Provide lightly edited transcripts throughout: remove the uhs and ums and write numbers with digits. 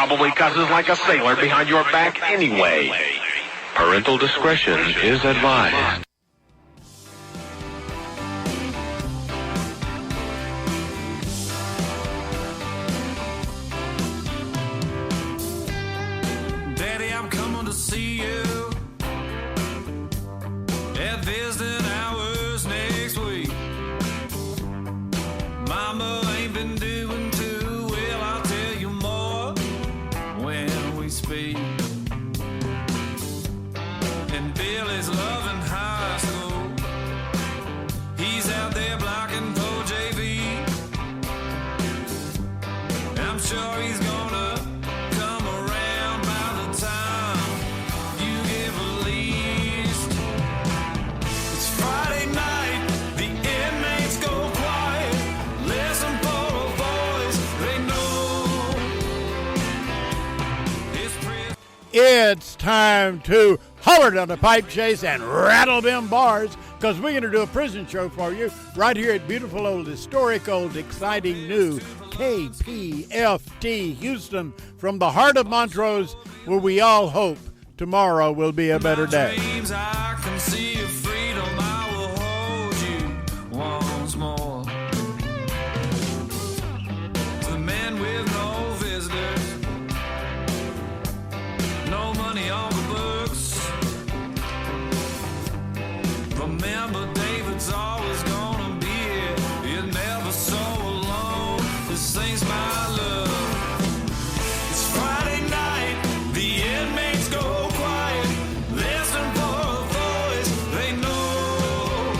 probably cusses like a sailor behind your back anyway. Parental discretion is advised. Daddy, I'm coming to see you at visiting hours next week. Mama ain't been doing too well, I'll tell you more when we speak. And Billy's loving high school. He's out there blocking for JV. I'm sure he's gonna come around by the time you get released. It's Friday night, the inmates go quiet. Listen for a voice they know. It's time to holler down the pipe chase and rattle them bars, because we're going to do a prison show for you right here at beautiful old, historic old, exciting new KPFT Houston, from the heart of Montrose, where we all hope tomorrow will be a better day. Dreams, I can see your freedom. I will hold you once more. To the men with no visitors, no money on the books. Remember, David's always gonna be here. You're never so alone. This ain't my love. It's Friday night. The inmates go quiet. Listen for a voice they know.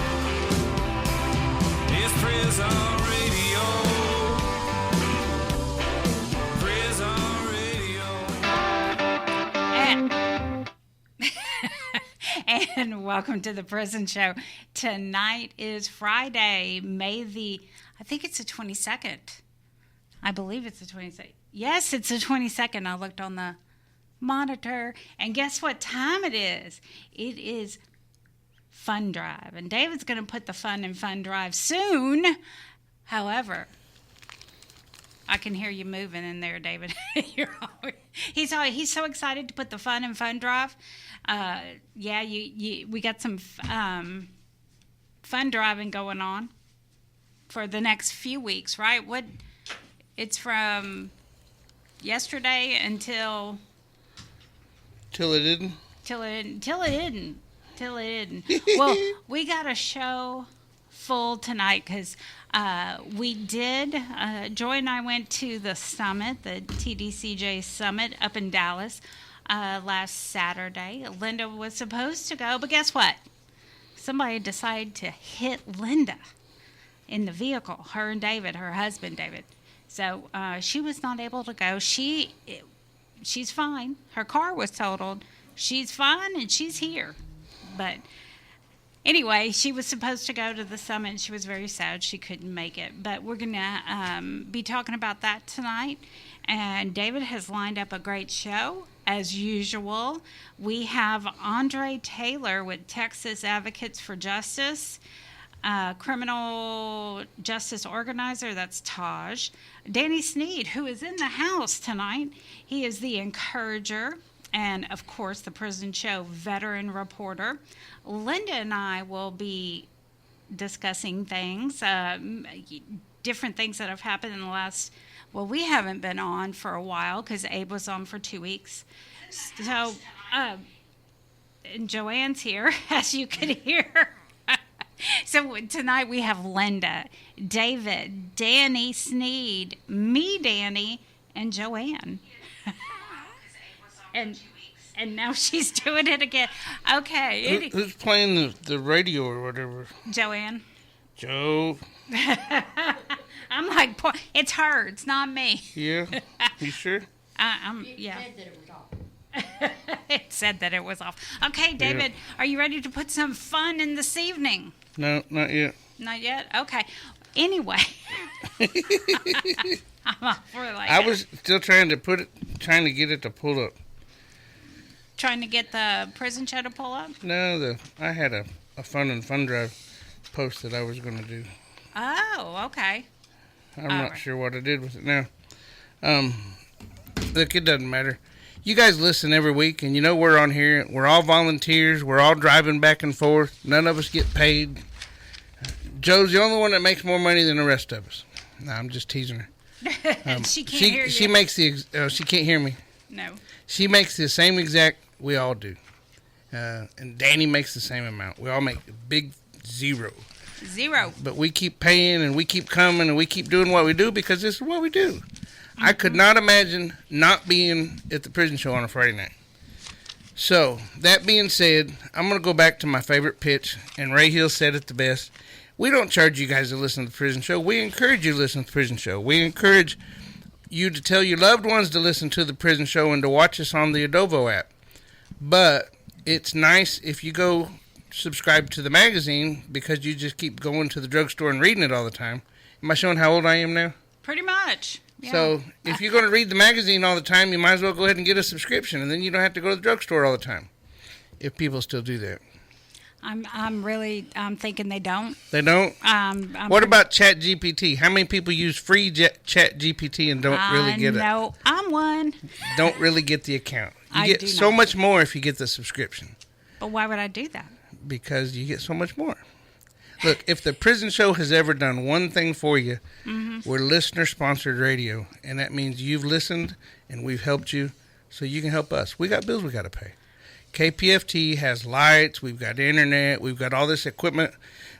It's prison radio. Prison radio. And welcome to the Prison Show. Tonight is Friday, I think it's the 22nd. I believe it's the 22nd. Yes, it's the 22nd. I looked on the monitor, and guess what time it is? It is Fun Drive, and David's going to put the fun in Fun Drive soon. However, I can hear you moving in there, David. He's so excited to put the fun in Fun Drive. We got some fun driving going on for the next few weeks, right? It's from yesterday until it didn't. Well, we got a show full tonight because we did. Joy and I went to the summit, the TDCJ summit up in Dallas last Saturday. Linda was supposed to go, but guess what? Somebody decided to hit Linda in the vehicle, her and David, her husband, David. So she was not able to go. She's fine. Her car was totaled. She's fine, and she's here. But anyway, she was supposed to go to the summit, and she was very sad she couldn't make it. But we're going to be talking about that tonight. And David has lined up a great show, as usual. We have Andre Taylor with Texas Advocates for Justice, criminal justice organizer, that's Taj. Dani Sneed, who is in the house tonight. He is the encourager and, of course, the Prison Show veteran reporter. Linda and I will be discussing things, different things that have happened in the last, we haven't been on for a while because Abe was on for 2 weeks. So, and Joanne's here, as you can hear. So tonight we have Linda, David, Dani Sneed, me, Dani, and Joanne. and now she's doing it again. Okay. Who's playing the radio or whatever? Joanne. Joe. I'm like, it's her. It's not me. Yeah. You sure? Yeah. It said that it was off. Okay, David, Are you ready to put some fun in this evening? No, not yet. Not yet? Okay. Anyway. I was still trying to get it to pull up. Trying to get the prison show to pull up? No, I had a fun drive post that I was going to do. Oh, okay. I'm not sure what I did with it now. Look, it doesn't matter. You guys listen every week, and you know we're on here. We're all volunteers. We're all driving back and forth. None of us get paid. Joe's the only one that makes more money than the rest of us. No, I'm just teasing her. She can't hear you. She makes the. She can't hear me. No. She makes the same exact we all do. And Dani makes the same amount. We all make a big zero. But we keep paying, and we keep coming, and we keep doing what we do because this is what we do. I could not imagine not being at the prison show on a Friday night. So, that being said, I'm going to go back to my favorite pitch, and Ray Hill said it the best. We don't charge you guys to listen to the prison show. We encourage you to listen to the prison show. We encourage you to tell your loved ones to listen to the prison show and to watch us on the Adobo app. But it's nice if you go subscribe to the magazine because you just keep going to the drugstore and reading it all the time. Am I showing how old I am now? Pretty much. Yeah. So if you're going to read the magazine all the time, you might as well go ahead and get a subscription, and then you don't have to go to the drugstore all the time. If people still do that. I'm thinking they don't. They don't? What about Chat GPT? How many people use free Chat GPT and don't really get it? No, I'm one. Don't really get the account. You I get do so not. much more if you get the subscription. But why would I do that? Because you get so much more. Look, if the prison show has ever done one thing for you, we're listener-sponsored radio, and that means you've listened and we've helped you, so you can help us. We got bills we got to pay. KPFT has lights, we've got internet, we've got all this equipment.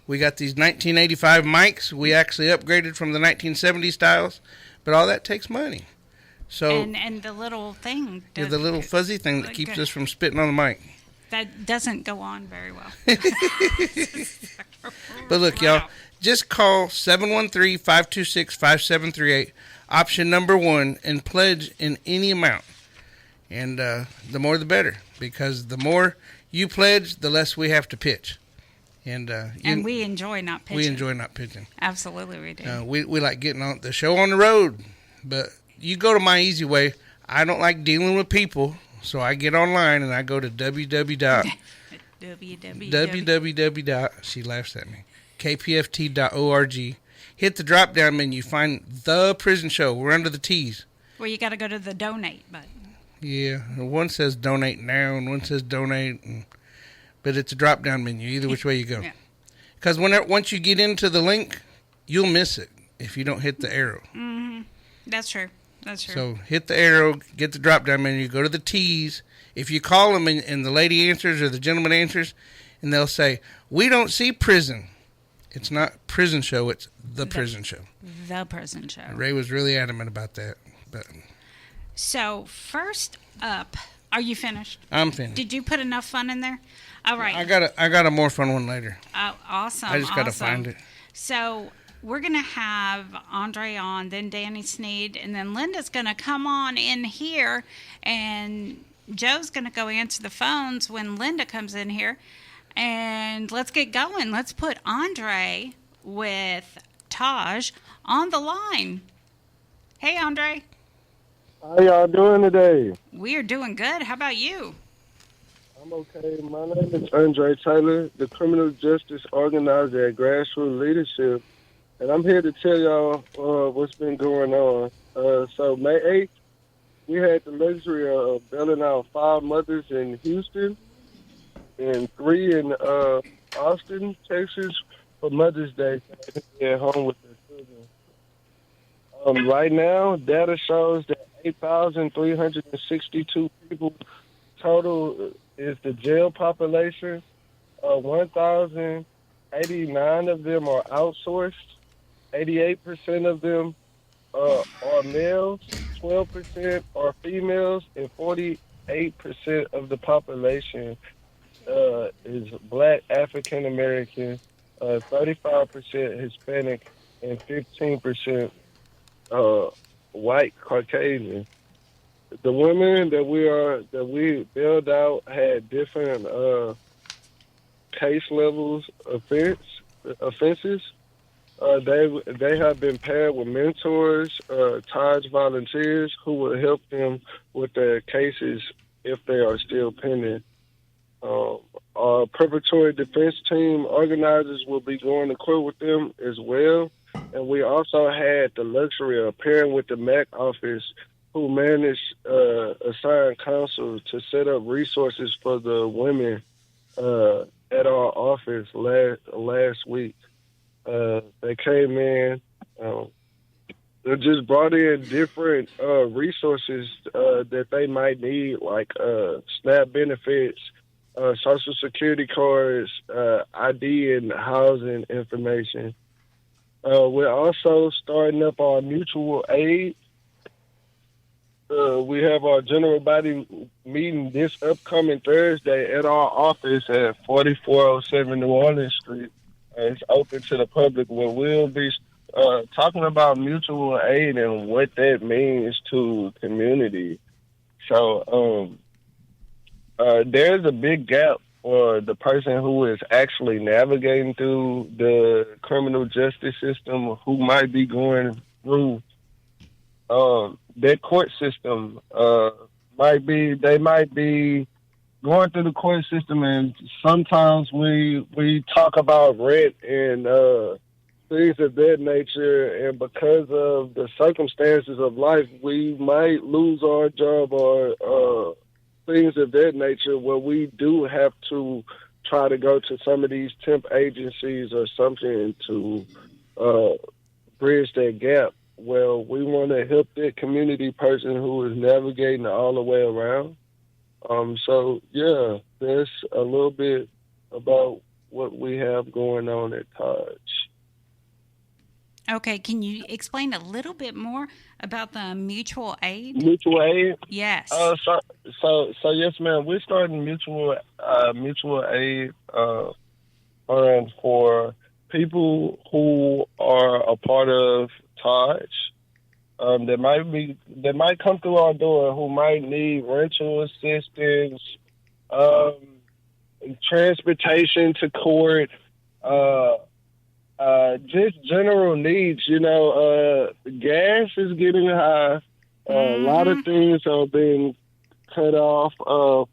We got these 1985 mics. We actually upgraded from the 1970 styles, but all that takes money. So and the little thing. the little fuzzy thing that keeps us from spitting on the mic. That doesn't go on very well. But look, y'all, just call 713-526-5738, option number 1, and pledge in any amount. And the more the better, because the more you pledge, the less we have to pitch. And we enjoy not pitching. We enjoy not pitching. Absolutely, we do. We like getting on the show on the road. But you go to my easy way. I don't like dealing with people. So I get online and I go to www. She laughs at me. KPFT.org. Hit the drop down menu. Find The Prison Show. We're under the T's. Well, you got to go to the donate button. Yeah. One says donate now and one says donate. But it's a drop down menu. Either which way you go. Because once you get into the link, you'll miss it if you don't hit the arrow. Mm-hmm. That's true. That's true. So hit the arrow, get the drop-down menu, go to the T's. If you call them and the lady answers or the gentleman answers, and they'll say, we don't see prison. It's not prison show, it's the prison show. The prison show. Ray was really adamant about that. But So first up, are you finished? I'm finished. Did you put enough fun in there? All right. I got a more fun one later. Oh, awesome. I just got to find it. So we're going to have Andre on, then Dani Sneed, and then Linda's going to come on in here, and Joe's going to go answer the phones when Linda comes in here. And let's get going. Let's put Andre with Taj on the line. Hey, Andre. How y'all doing today? We are doing good. How about you? I'm okay. My name is Andre Taylor, the criminal justice organizer at Grassroots Leadership, and I'm here to tell y'all what's been going on. So May 8th, we had the luxury of bailing out 5 mothers in Houston and 3 in Austin, Texas for Mother's Day at home with their children. Right now, data shows that 8,362 people total is the jail population. 1,089 of them are outsourced. 88% of them are males, 12% are females, and 48% of the population is Black African American, 35% Hispanic, and 15% White Caucasian. The women that we bailed out had different case levels offenses. They have been paired with mentors, Taj volunteers who will help them with their cases if they are still pending. Our preparatory defense team organizers will be going to court with them as well. And we also had the luxury of pairing with the MAC office, who manage assigned counsel to set up resources for the women at our office last week. They came in. They just brought in different resources that they might need, like SNAP benefits, Social Security cards, ID and housing information. We're also starting up our mutual aid. We have our general body meeting this upcoming Thursday at our office at 4407 New Orleans Street. It's open to the public, where we'll be talking about mutual aid and what that means to community. So there's a big gap for the person who is actually navigating through the criminal justice system, who might be going through their court system. They might be going through the court system, and sometimes we talk about rent and things of that nature, and because of the circumstances of life, we might lose our job or things of that nature, where we do have to try to go to some of these temp agencies or something to bridge that gap. Well, we want to help that community person who is navigating all the way around. So, yeah, that's a little bit about what we have going on at Taj. Okay, can you explain a little bit more about the mutual aid? Mutual aid? Yes. So yes, ma'am. We're starting mutual aid fund for people who are a part of Taj. That might come through our door, who might need rental assistance, transportation to court, just general needs. Gas is getting high. A lot of things are being cut off.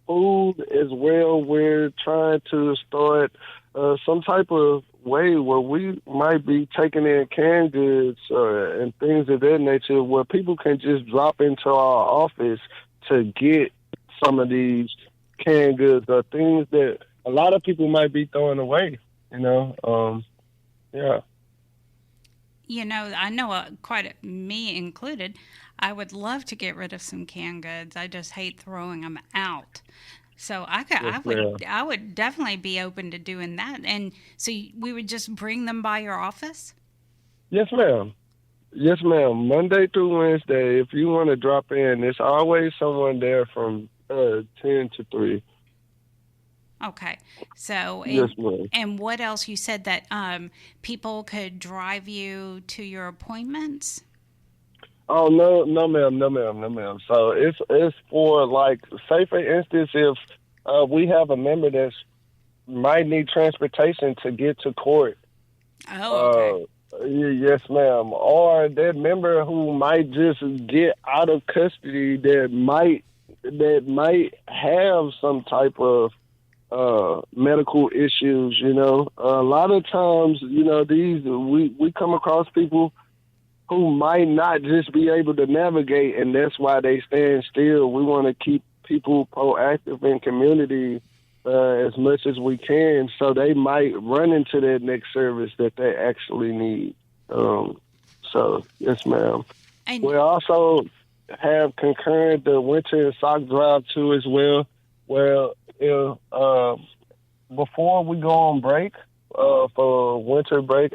Food as well. We're trying to start some type of way where we might be taking in canned goods and things of that nature, where people can just drop into our office to get some of these canned goods or things that a lot of people might be throwing away. Yeah. I know me included, I would love to get rid of some canned goods. I just hate throwing them out. So I would definitely be open to doing that. And so we would just bring them by your office? Yes, ma'am. Yes, ma'am. Monday through Wednesday, if you want to drop in, there's always someone there from 10 to 3. Okay. So, yes, ma'am. And what else? You said that people could drive you to your appointments? Oh, no, ma'am. So it's for, like, say for instance, if we have a member that might need transportation to get to court. Oh, okay. Yes, ma'am. Or that member who might just get out of custody that might have some type of medical issues. A lot of times, we come across people who might not just be able to navigate, and that's why they stand still. We want to keep people proactive in community as much as we can, so they might run into that next service that they actually need. So, yes, ma'am. We also have concurrent the winter and sock drive, too, as well. Well, before we go on break, for winter break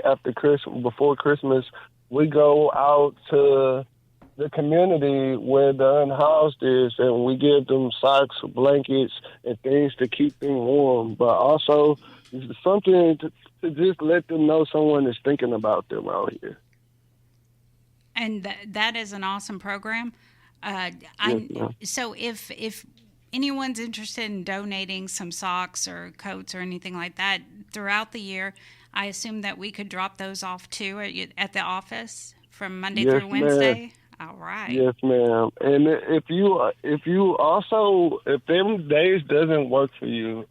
before Christmas, we go out to the community where the unhoused is, and we give them socks, blankets, and things to keep them warm. But also something to just let them know someone is thinking about them out here. And that is an awesome program. So if anyone's interested in donating some socks or coats or anything like that throughout the year, I assume that we could drop those off too at the office from Monday through Wednesday. Ma'am. All right. Yes, ma'am. And if them days doesn't work for you,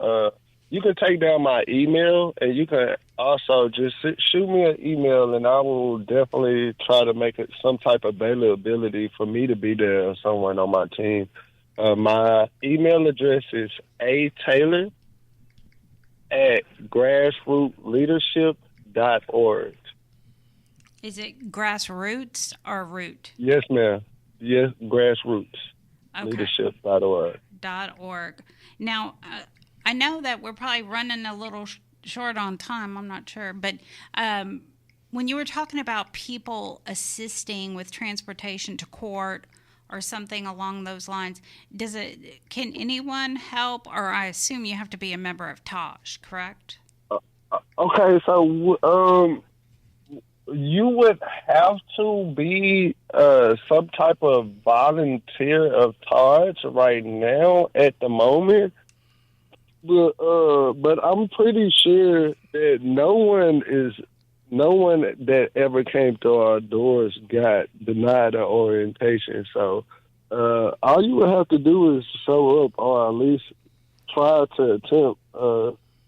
you can take down my email, and you can also just shoot me an email, and I will definitely try to make it some type of availability for me to be there or someone on my team. My email address is ataylor@grassrootleadership.org. Is it grassroots or root? Yes, ma'am. Yes, grassroots. Okay. Leadership.org. .org. Now, I know that we're probably running a little short on time. I'm not sure, but when you were talking about people assisting with transportation to court or something along those lines, can anyone help? Or I assume you have to be a member of TOSH, correct? Okay, so you would have to be some type of volunteer of TOSH right now at the moment. But I'm pretty sure that no one that ever came through our doors got denied an orientation. So all you would have to do is show up, or at least try to attempt.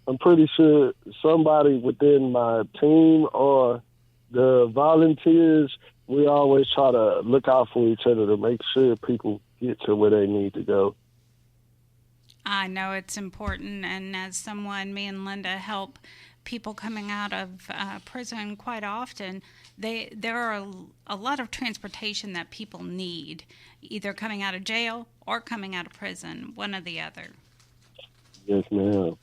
I'm pretty sure somebody within my team or the volunteers, we always try to look out for each other to make sure people get to where they need to go. I know it's important, and as someone, me and Linda help people coming out of prison quite often. There are a lot of transportation that people need, either coming out of jail or coming out of prison, one or the other. Yes, ma'am.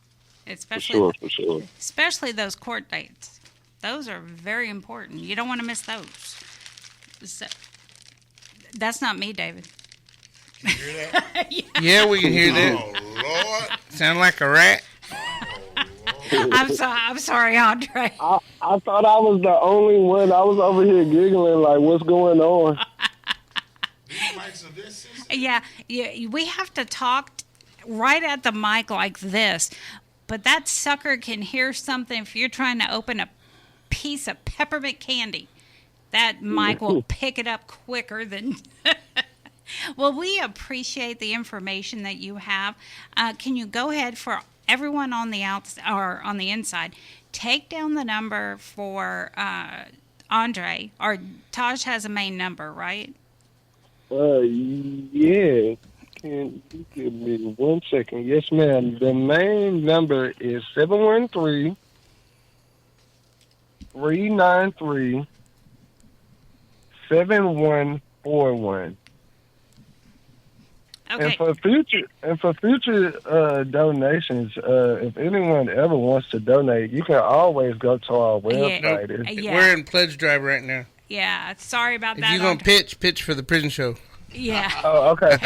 Especially, for sure. Especially those court dates. Those are very important. You don't want to miss those. So, that's not me, David. Can you hear that? Yeah, we can hear that. Oh, Lord. Sound like a rat. I'm sorry, Andre. I thought I was the only one. I was over here giggling like, what's going on? These mics are this sensitive? Yeah, we have to talk right at the mic like this, but that sucker can hear something if you're trying to open a piece of peppermint candy. That mic will pick it up quicker than... Well, we appreciate the information that you have. Can you go ahead for everyone on the outside or on the inside? Take down the number for Andre. Or Taj has a main number, right? Yeah. Can you give me 1 second? Yes, ma'am. The main number is 713-393-7141. Okay. And for future donations, if anyone ever wants to donate, you can always go to our website. Yeah. We're in pledge drive right now. Yeah, sorry about If that. you're going to pitch for the prison show. Yeah. Oh, okay.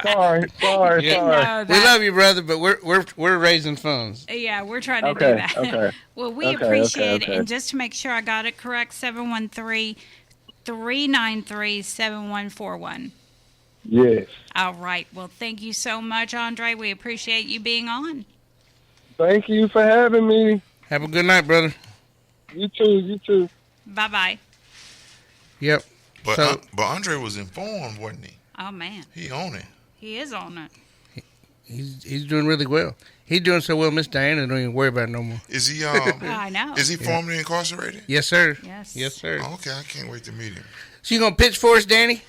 Sorry. No, We love you, brother, but we're raising funds. Yeah, we're trying to do Okay, that. okay. Well, we Okay, appreciate it. okay. And just to make sure I got it correct, 713-393-7141. Yes. All right. Well, thank you so much, Andre. We appreciate you being on. Thank you for having me. Have a good night, brother. You too. Bye-bye. Yep. But Andre was informed, wasn't he? Oh, man. He on it. He is on it. He's doing really well. He's doing so well, Miss Diana don't even worry about it no more. Is he? I know. Is he formerly incarcerated? Yes, sir. Yes. Yes, sir. Oh, okay, I can't wait to meet him. So you going to pitch for us, Danny?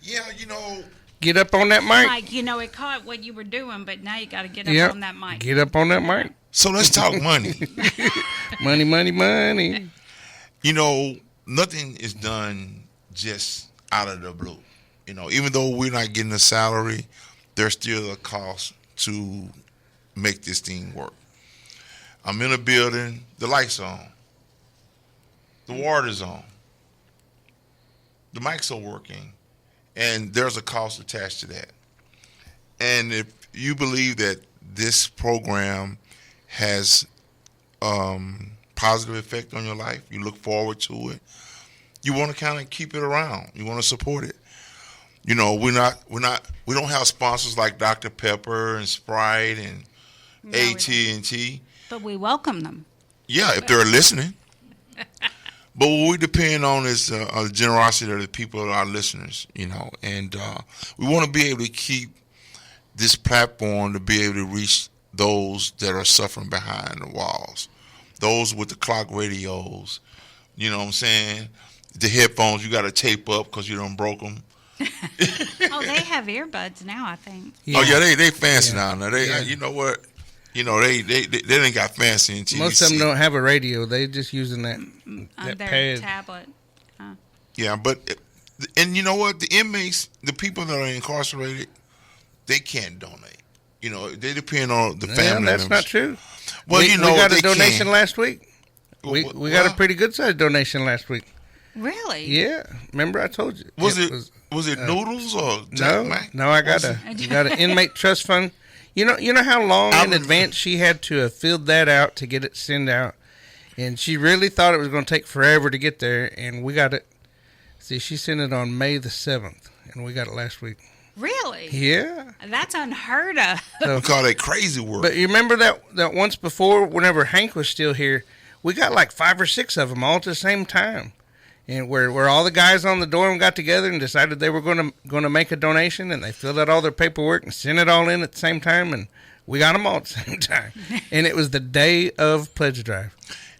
Yeah, you know. Get up on that mic. Mike, it caught what you were doing, but now you got to get up Yep. on that mic. Get up on that mic. So let's talk money. Money. You know, nothing is done just out of the blue. You know, even though we're not getting a salary, there's still a cost to make this thing work. I'm in a building, the lights on, the water's on, the mics are working, and there's a cost attached to that. And if you believe that this program has positive effect on your life, you look forward to it, you want to kind of keep it around. You want to support it. You know, we don't have sponsors like Dr. Pepper and Sprite and AT&T. But we welcome them. Yeah, if they're listening. But what we depend on is the generosity of the people, our listeners, you know. And we want to be able to keep this platform to be able to reach those that are suffering behind the walls, those with the clock radios. You know what I'm saying? The headphones you got to tape up because you done broke them. Oh, they have earbuds now, I think. Yeah. Oh yeah, they fancy now. They you know what? You know they didn't got fancy in TDC. Most of them don't have a radio. They just using that On their pad. tablet. Yeah, but and you know what? The inmates, the people that are incarcerated, they can't donate. You know, they depend on the family That's members. not true. Well, we got a donation can. last week. We got a pretty good sized donation last week. Really? Yeah. Remember I told you. Was it noodles or Jack Mac? No, I got an inmate trust fund. You know how long in advance she had to have filled that out to get it sent out, and she really thought it was going to take forever to get there, and we got it. See, she sent it on May the 7th, and we got it last week. Really? Yeah. That's unheard of. We call that crazy work. But you remember that once before, whenever Hank was still here, we got like 5 or 6 of them all at the same time. And where all the guys on the dorm got together and decided they were going to make a donation, and they filled out all their paperwork and sent it all in at the same time, and we got them all at the same time. And it was the day of pledge drive.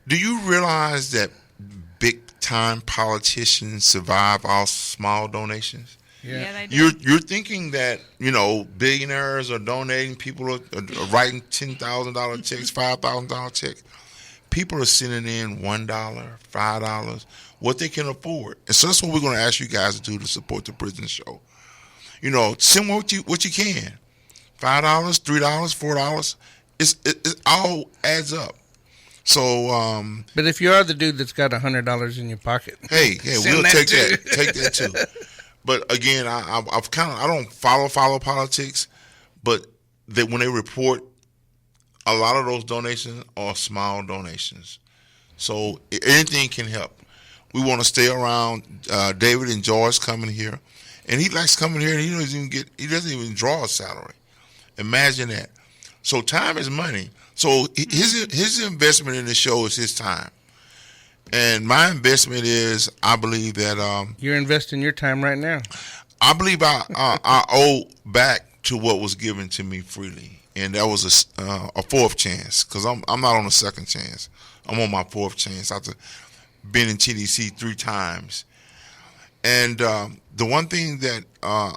Do you realize that big-time politicians survive all small donations? Yeah, they do. You're thinking that, billionaires are donating, people are writing $10,000 checks, $5,000 checks. People are sending in $1, $5, what they can afford. And so that's what we're going to ask you guys to do to support the Prison Show. Send what you can. $5, $3, $4. It all adds up. So, but if you are the dude that's got $100 in your pocket, hey, we'll take that. Take that too. But again, I don't follow politics, but when they report, a lot of those donations are small donations. So anything can help. We want to stay around. David enjoys coming here, and he likes coming here, and he doesn't even draw a salary. Imagine that. So time is money. So his investment in the show is his time. And my investment is, I believe that you're investing your time right now. I believe I owe back to what was given to me freely, and that was a fourth chance, because I'm not on a second chance. I'm on my fourth chance after being in TDC 3 times. And the one thing that I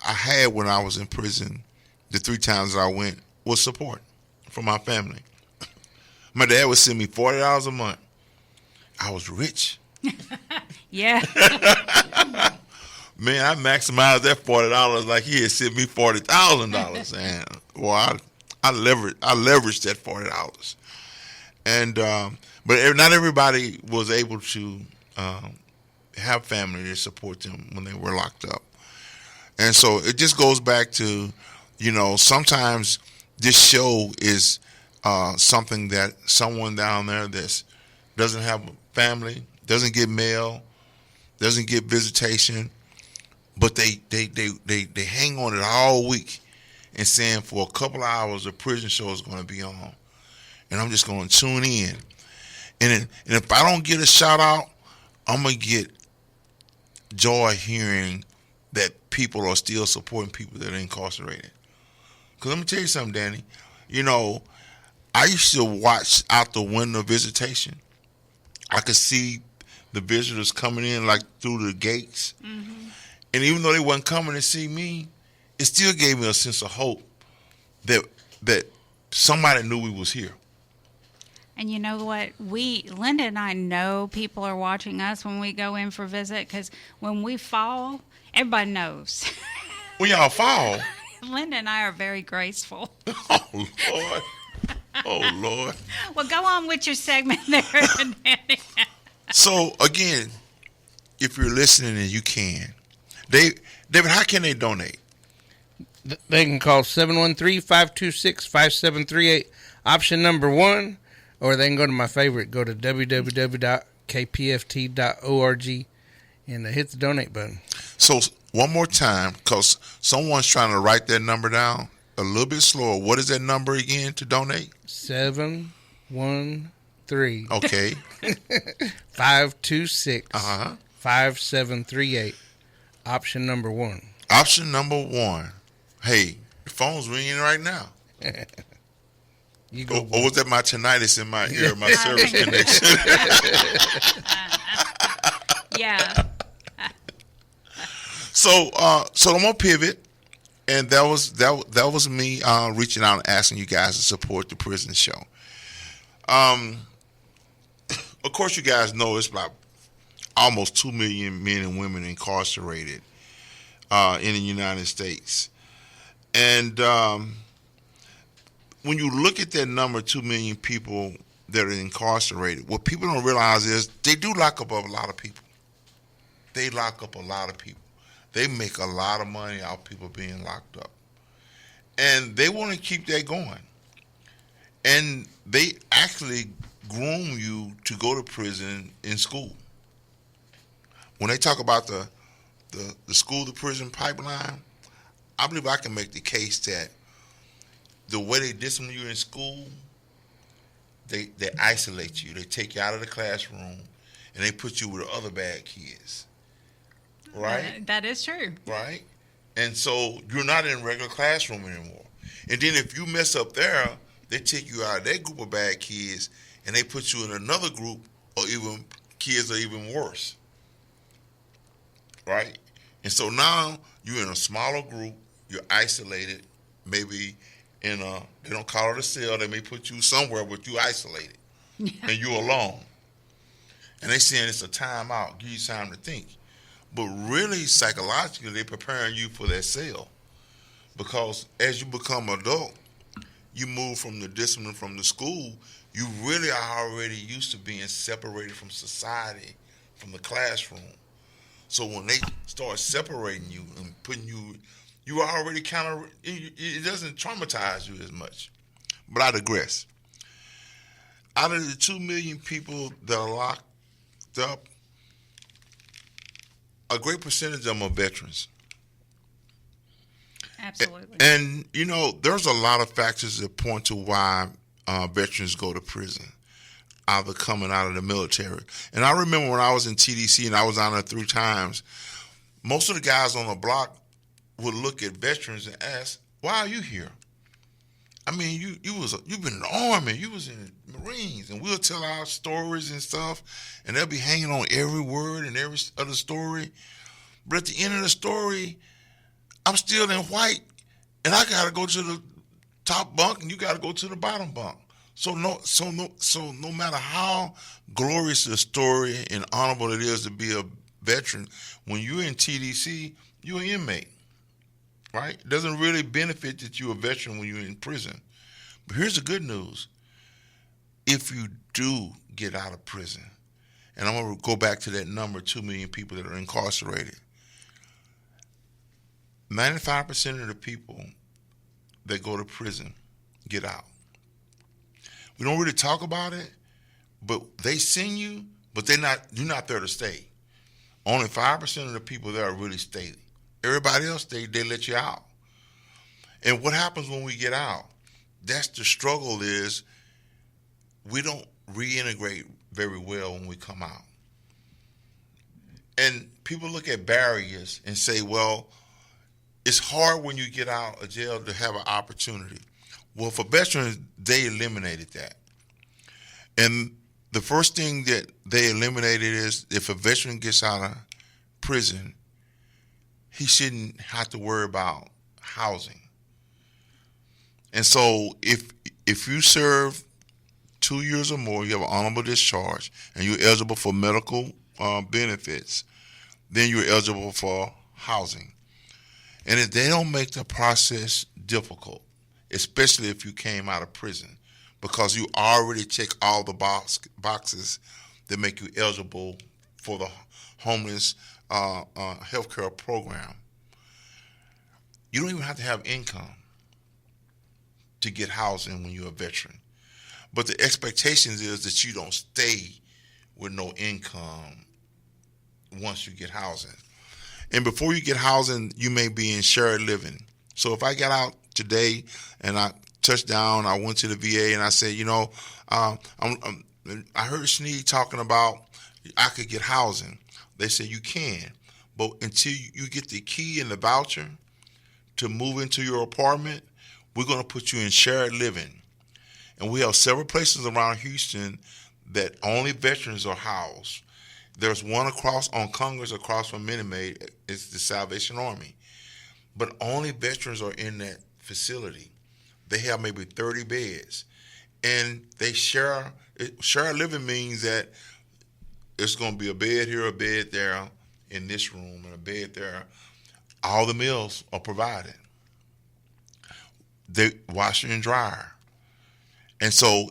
had when I was in prison, the 3 times that I went, was support from my family. My dad would send me $40 a month. I was rich. Yeah. Man, I maximized that $40 like he had sent me $40,000, and I leveraged that $40. And but not everybody was able to have family to support them when they were locked up. And so it just goes back to, sometimes this show is something that someone down there that doesn't have a family, doesn't get mail, doesn't get visitation, but they hang on it all week and saying for a couple of hours the prison show is going to be on, and I'm just going to tune in. And if I don't get a shout out, I'm going to get joy hearing that people are still supporting people that are incarcerated. Because let me tell you something, Dani. I used to watch out the window visitation. I could see the visitors coming in like through the gates. Mm-hmm. And even though they wasn't coming to see me, it still gave me a sense of hope that somebody knew we was here. And you know what? Linda and I know people are watching us when we go in for a visit, because when we fall, everybody knows. When y'all fall? Linda and I are very graceful. Oh, Lord. Oh, Lord. Well, go on with your segment there, Dani. So, again, if you're listening and you can, David, how can they donate? They can call 713-526-5738, option number 1, or they can go to my favorite, go to www.kpft.org and hit the donate button. So, one more time, because someone's trying to write that number down a little bit slower. What is that number again to donate? 713. Okay. 526. 5738. Option number 1. Option number 1. Hey, the phone's ringing right now. You go. Or was that my tinnitus in my ear, my service connection? Yeah. So I'm gonna pivot, and that was me reaching out and asking you guys to support the Prison Show. Of course, you guys know it's about almost 2 million men and women incarcerated in the United States, and when you look at that number, 2 million people that are incarcerated, what people don't realize is they do lock up a lot of people. They lock up a lot of people. They make a lot of money out of people being locked up. And they want to keep that going. And they actually groom you to go to prison in school. When they talk about the school to prison pipeline, I believe I can make the case that the way they discipline you in school, they isolate you. They take you out of the classroom and they put you with other bad kids. Right? That is true. Right? And so you're not in a regular classroom anymore. And then if you mess up there, they take you out of that group of bad kids and they put you in another group, or even kids are even worse. Right? And so now you're in a smaller group, you're isolated, maybe in a, they don't call it a cell, they may put you somewhere, but you isolated. And you're alone. And they saying it's a timeout, give you time to think. But really, psychologically, they're preparing you for that cell. Because as you become adult, you move from the discipline from the school, you really are already used to being separated from society, from the classroom. So when they start separating you and putting you, you are already kind of, it doesn't traumatize you as much. But I digress. Out of the 2 million people that are locked up, a great percentage of them are veterans. Absolutely. And, you know, there's a lot of factors that point to why veterans go to prison, either coming out of the military. And I remember when I was in TDC and I was on there 3 times, most of the guys on the block would look at veterans and ask, why are you here? I mean, you've been in the Army, you was in the Marines, and we'll tell our stories and stuff, and they'll be hanging on every word and every other story. But at the end of the story, I'm still in white, and I gotta go to the top bunk, and you gotta go to the bottom bunk. So no matter how glorious the story and honorable it is to be a veteran, when you're in TDC, you're an inmate. Right? It doesn't really benefit that you're a veteran when you're in prison. But here's the good news. If you do get out of prison, and I'm going to go back to that number, 2 million people that are incarcerated, 95% of the people that go to prison get out. We don't really talk about it, but they send you, but you're not there to stay. Only 5% of the people there really stay. Everybody else, they let you out. And what happens when we get out? That's the struggle is we don't reintegrate very well when we come out. And people look at barriers and say, well, it's hard when you get out of jail to have an opportunity. Well, for veterans, they eliminated that. And the first thing that they eliminated is if a veteran gets out of prison, he shouldn't have to worry about housing. And so if you serve 2 years or more, you have an honorable discharge, and you're eligible for medical benefits, then you're eligible for housing. And if they don't make the process difficult, especially if you came out of prison, because you already check all the boxes that make you eligible for the homeless healthcare program, you don't even have to have income to get housing when you're a veteran. But the expectation is that you don't stay with no income once you get housing. And before you get housing, you may be in shared living. So if I got out today and I touched down, I went to the VA and I said, I heard Sneed talking about I could get housing. They said you can, but until you get the key and the voucher to move into your apartment, we're going to put you in shared living. And we have several places around Houston that only veterans are housed. There's one across on Congress, across from Minute Maid. It's the Salvation Army. But only veterans are in that facility. They have maybe 30 beds. And they share living means that it's going to be a bed here, a bed there in this room, and a bed there. All the meals are provided. They washer and dryer. And so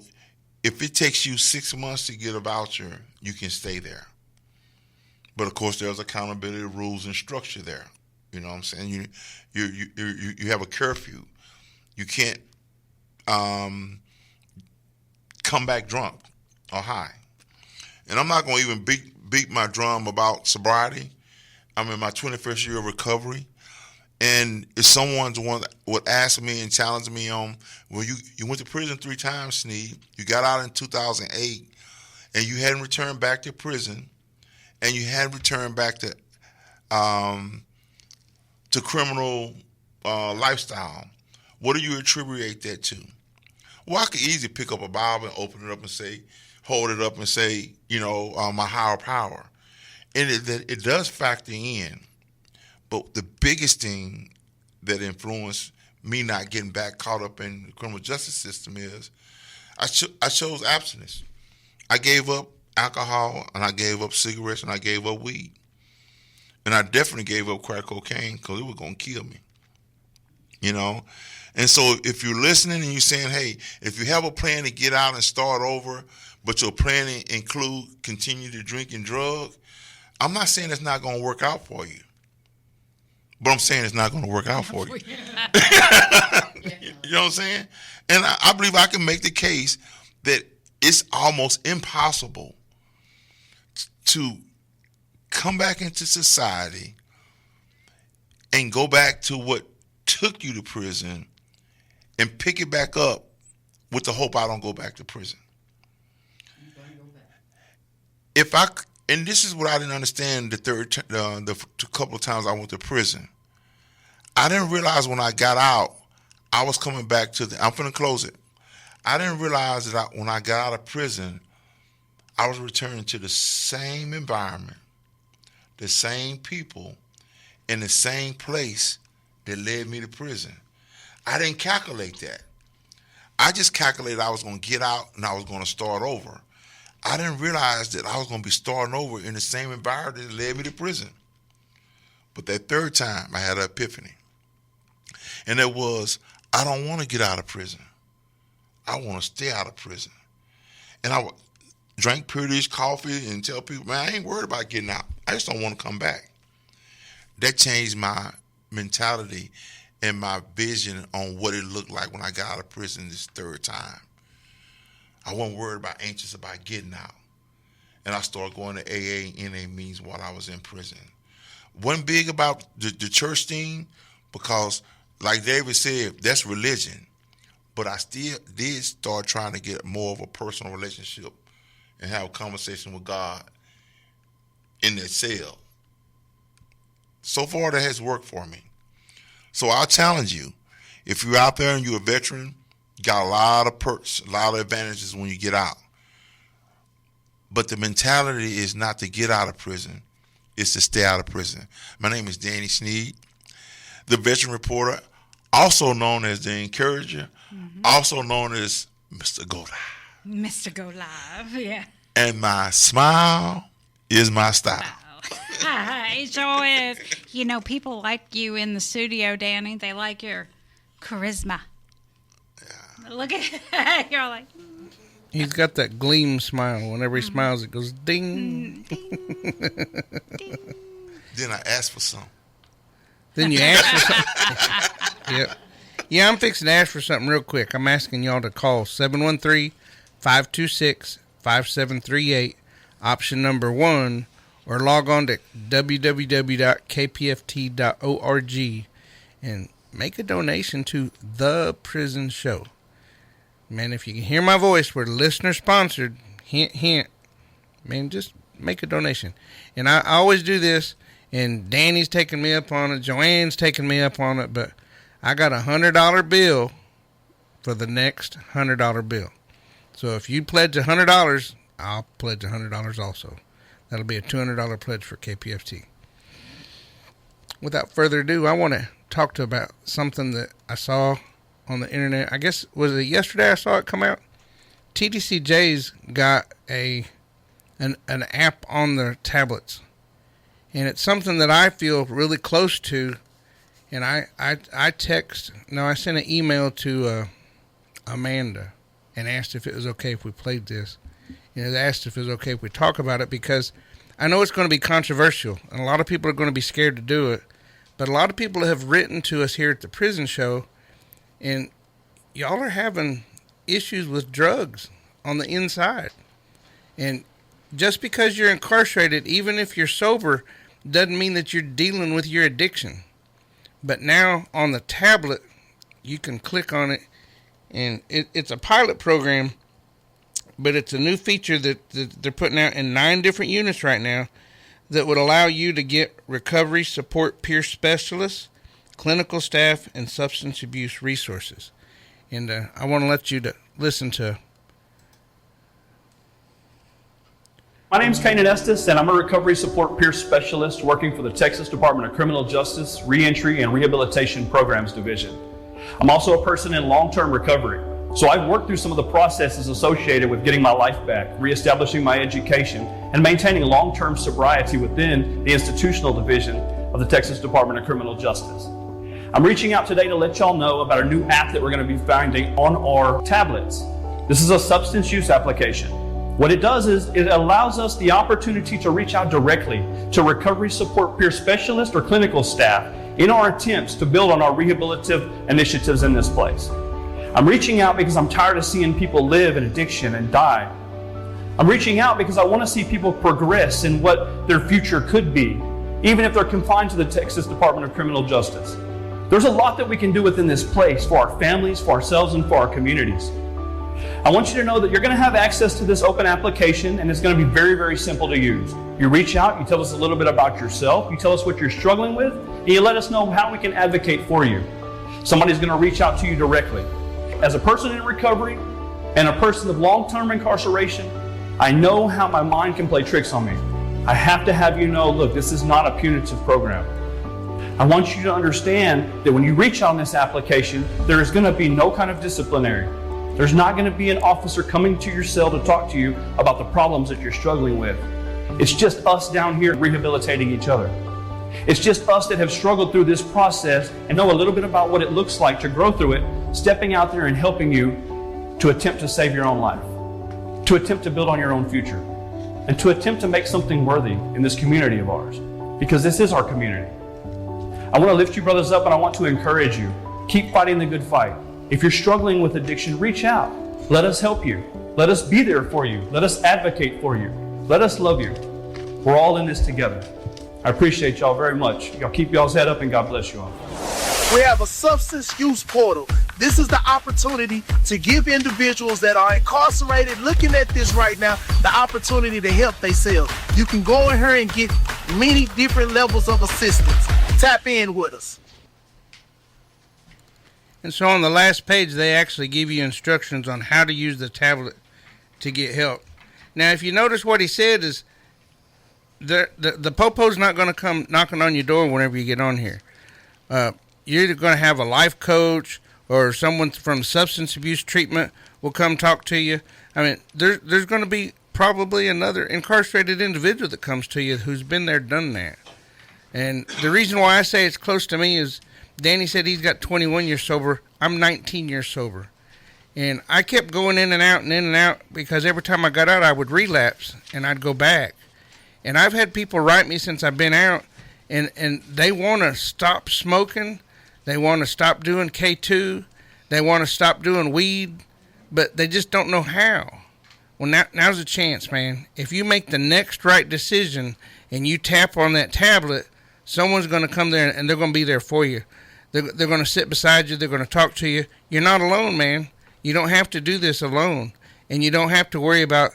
if it takes you 6 months to get a voucher, you can stay there. But of course, there's accountability rules and structure there. You know what I'm saying? You have a curfew. You can't come back drunk or high. And I'm not going to even beat my drum about sobriety. I'm in my 21st year of recovery. And if someone's one would ask me and challenge me on, well, you went to prison 3 times, Sneed. You got out in 2008, and you hadn't returned back to prison, and you hadn't returned back to criminal lifestyle. What do you attribute that to? Well, I could easily pick up a Bible and open it up and say, hold it up and say, my higher power. And it does factor in. But the biggest thing that influenced me not getting back caught up in the criminal justice system is I chose abstinence. I gave up alcohol, and I gave up cigarettes, and I gave up weed. And I definitely gave up crack cocaine because it was going to kill me. And so if you're listening and you're saying, hey, if you have a plan to get out and start over, but your plan include continue to drink and drug, I'm not saying it's not going to work out for you. But I'm saying it's not going to work out for you. You know what I'm saying? And I believe I can make the case that it's almost impossible to come back into society and go back to what took you to prison and pick it back up with the hope I don't go back to prison. And this is what I didn't understand the couple of times I went to prison. I didn't realize when I got out, I was coming back to I'm finna close it. I didn't realize that when I got out of prison, I was returning to the same environment, the same people, in the same place that led me to prison. I didn't calculate that. I just calculated I was going to get out and I was going to start over. I didn't realize that I was going to be starting over in the same environment that led me to prison. But that third time, I had an epiphany. And it was, I don't want to get out of prison. I want to stay out of prison. And I would drink Purdy's coffee and tell people, man, I ain't worried about getting out. I just don't want to come back. That changed my mentality and my vision on what it looked like when I got out of prison this third time. I wasn't worried anxious about getting out. And I started going to AA and NA meetings while I was in prison. Wasn't big about the church thing because, like David said, that's religion. But I still did start trying to get more of a personal relationship and have a conversation with God in that cell. So far, that has worked for me. So I'll challenge you. If you're out there and you're a veteran, you got a lot of perks, a lot of advantages when you get out. But the mentality is not to get out of prison. It's to stay out of prison. My name is Dani Sneed, the veteran reporter, also known as the encourager, also known as Mr. Go Live. Mr. Go Live, yeah. And my smile is my style. It sure is. People like you in the studio, Danny. They like your charisma. Yeah. Look at you're like. He's got that gleam smile. Whenever he smiles, it goes ding. Ding. Then I ask for some. Then you ask for something. Yep. Yeah, I'm fixing to ask for something real quick. I'm asking y'all to call 713-526-5738, option number 1, or log on to www.kpft.org and make a donation to The Prison Show. Man, if you can hear my voice, we're listener-sponsored. Hint, hint. Man, just make a donation. And I always do this, and Danny's taking me up on it, Joanne's taking me up on it, but I got a $100 bill for the next $100 bill. So if you pledge $100, I'll pledge $100 also. That'll be a $200 pledge for KPFT. Without further ado, I want to talk about something that I saw on the internet. I guess, was it yesterday I saw it come out? TDCJ's got an app on their tablets. And it's something that I feel really close to. And I sent an email to Amanda and asked if it was okay if we played this. And asked if it was okay if we talk about it, because I know it's going to be controversial. And a lot of people are going to be scared to do it. But a lot of people have written to us here at the Prison Show, and y'all are having issues with drugs on the inside. And just because you're incarcerated, even if you're sober, doesn't mean that you're dealing with your addiction. But now on the tablet, you can click on it, and it's a pilot program, but it's a new feature that they're putting out in 9 different units right now that would allow you to get recovery support peer specialists, clinical staff, and substance abuse resources. And I want to let you to listen to. My name's Kanan Estes, and I'm a recovery support peer specialist working for the Texas Department of Criminal Justice Reentry and Rehabilitation Programs Division. I'm also a person in long-term recovery, so I've worked through some of the processes associated with getting my life back, reestablishing my education, and maintaining long-term sobriety within the institutional division of the Texas Department of Criminal Justice. I'm reaching out today to let y'all know about a new app that we're going to be finding on our tablets. This is a substance use application. What it does is it allows us the opportunity to reach out directly to recovery support peer specialists or clinical staff in our attempts to build on our rehabilitative initiatives in this place. I'm reaching out because I'm tired of seeing people live in addiction and die. I'm reaching out because I want to see people progress in what their future could be, even if they're confined to the Texas Department of Criminal Justice. There's a lot that we can do within this place for our families, for ourselves, and for our communities. I want you to know that you're going to have access to this open application, and it's going to be very, very simple to use. You reach out, you tell us a little bit about yourself, you tell us what you're struggling with, and you let us know how we can advocate for you. Somebody's going to reach out to you directly. As a person in recovery and a person of long-term incarceration, I know how my mind can play tricks on me. I have to have you know, look, this is not a punitive program. I want you to understand that when you reach out on this application, there is going to be no kind of disciplinary. There's not going to be an officer coming to your cell to talk to you about the problems that you're struggling with. It's just us down here rehabilitating each other. It's just us that have struggled through this process and know a little bit about what it looks like to grow through it, stepping out there and helping you to attempt to save your own life, to attempt to build on your own future, and to attempt to make something worthy in this community of ours, because this is our community. I want to lift you brothers up, and I want to encourage you. Keep fighting the good fight. If you're struggling with addiction, reach out. Let us help you. Let us be there for you. Let us advocate for you. Let us love you. We're all in this together. I appreciate y'all very much. Y'all keep y'all's head up, and God bless you all. We have a substance use portal. This is the opportunity to give individuals that are incarcerated, looking at this right now, the opportunity to help themselves. You can go in here and get many different levels of assistance. Tap in with us. And so on the last page, they actually give you instructions on how to use the tablet to get help. Now, if you notice what he said is the popo's not going to come knocking on your door whenever you get on here. You're either going to have a life coach or someone from substance abuse treatment will come talk to you. I mean, there's going to be probably another incarcerated individual that comes to you who's been there, done that. And the reason why I say it's close to me is Dani said he's got 21 years sober. I'm 19 years sober. And I kept going in and out because every time I got out, I would relapse and I'd go back. And I've had people write me since I've been out, and they want to stop smoking. They want to stop doing K2. They want to stop doing weed, but they just don't know how. Well, now's a chance, man. If you make the next right decision and you tap on that tablet, someone's going to come there and they're going to be there for you. They're going to sit beside you. They're going to talk to you. You're not alone, man. You don't have to do this alone, and you don't have to worry about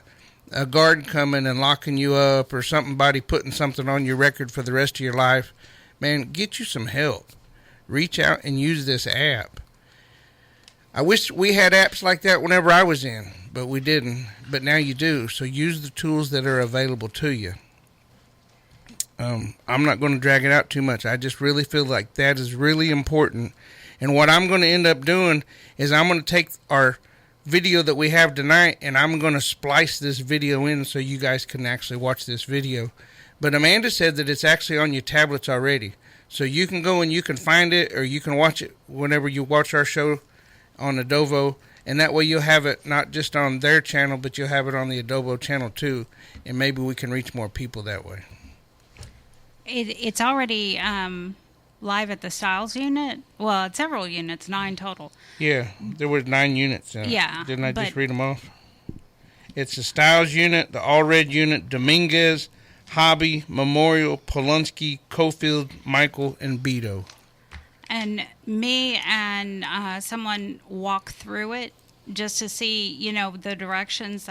a guard coming and locking you up or somebody putting something on your record for the rest of your life. Man, get you some help. Reach out and use this app. I wish we had apps like that whenever I was in, but we didn't. But now you do. So use the tools that are available to you. I'm not going to drag it out too much. I just really feel like that is really important. And what I'm going to end up doing is I'm going to take our video that we have tonight and I'm going to splice this video in so you guys can actually watch this video. But Amanda said that it's actually on your tablets already. So you can go and you can find it, or you can watch it whenever you watch our show on Adobo. And that way you'll have it not just on their channel, but you'll have it on the Adobo channel too. And maybe we can reach more people that way. It's already live at the Styles unit. Well, it's several units, 9 total. Yeah, there was 9 units. Yeah. Didn't I just read them off? It's the Styles unit, the All Red unit, Dominguez, Hobby, Memorial, Polunsky, Cofield, Michael, and Beto. And me and someone walked through it just to see, the directions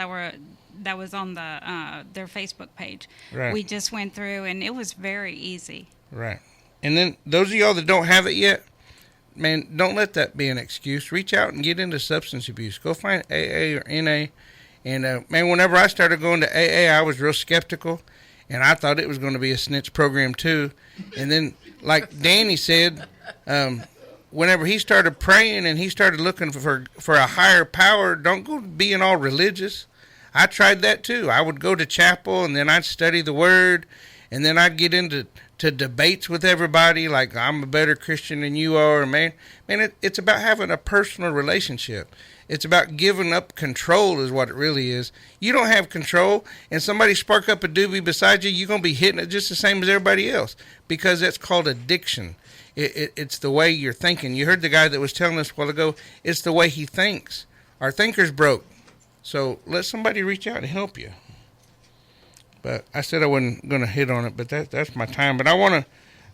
that was on their Facebook page. Right. We just went through, and it was very easy. Right. And then those of y'all that don't have it yet, man, don't let that be an excuse. Reach out and get into substance abuse. Go find AA or NA. And, man, whenever I started going to AA, I was real skeptical, and I thought it was going to be a snitch program too. And then, like Danny said, whenever he started praying and he started looking for a higher power, don't go being all religious. I tried that too. I would go to chapel, and then I'd study the Word, and then I'd get into debates with everybody, like I'm a better Christian than you are. Man, it's about having a personal relationship. It's about giving up control is what it really is. You don't have control, and somebody spark up a doobie beside you, you're going to be hitting it just the same as everybody else, because that's called addiction. It's the way you're thinking. You heard the guy that was telling us a while ago, it's the way he thinks. Our thinker's broke. So let somebody reach out and help you. But I said I wasn't going to hit on it, but that's my time. But I want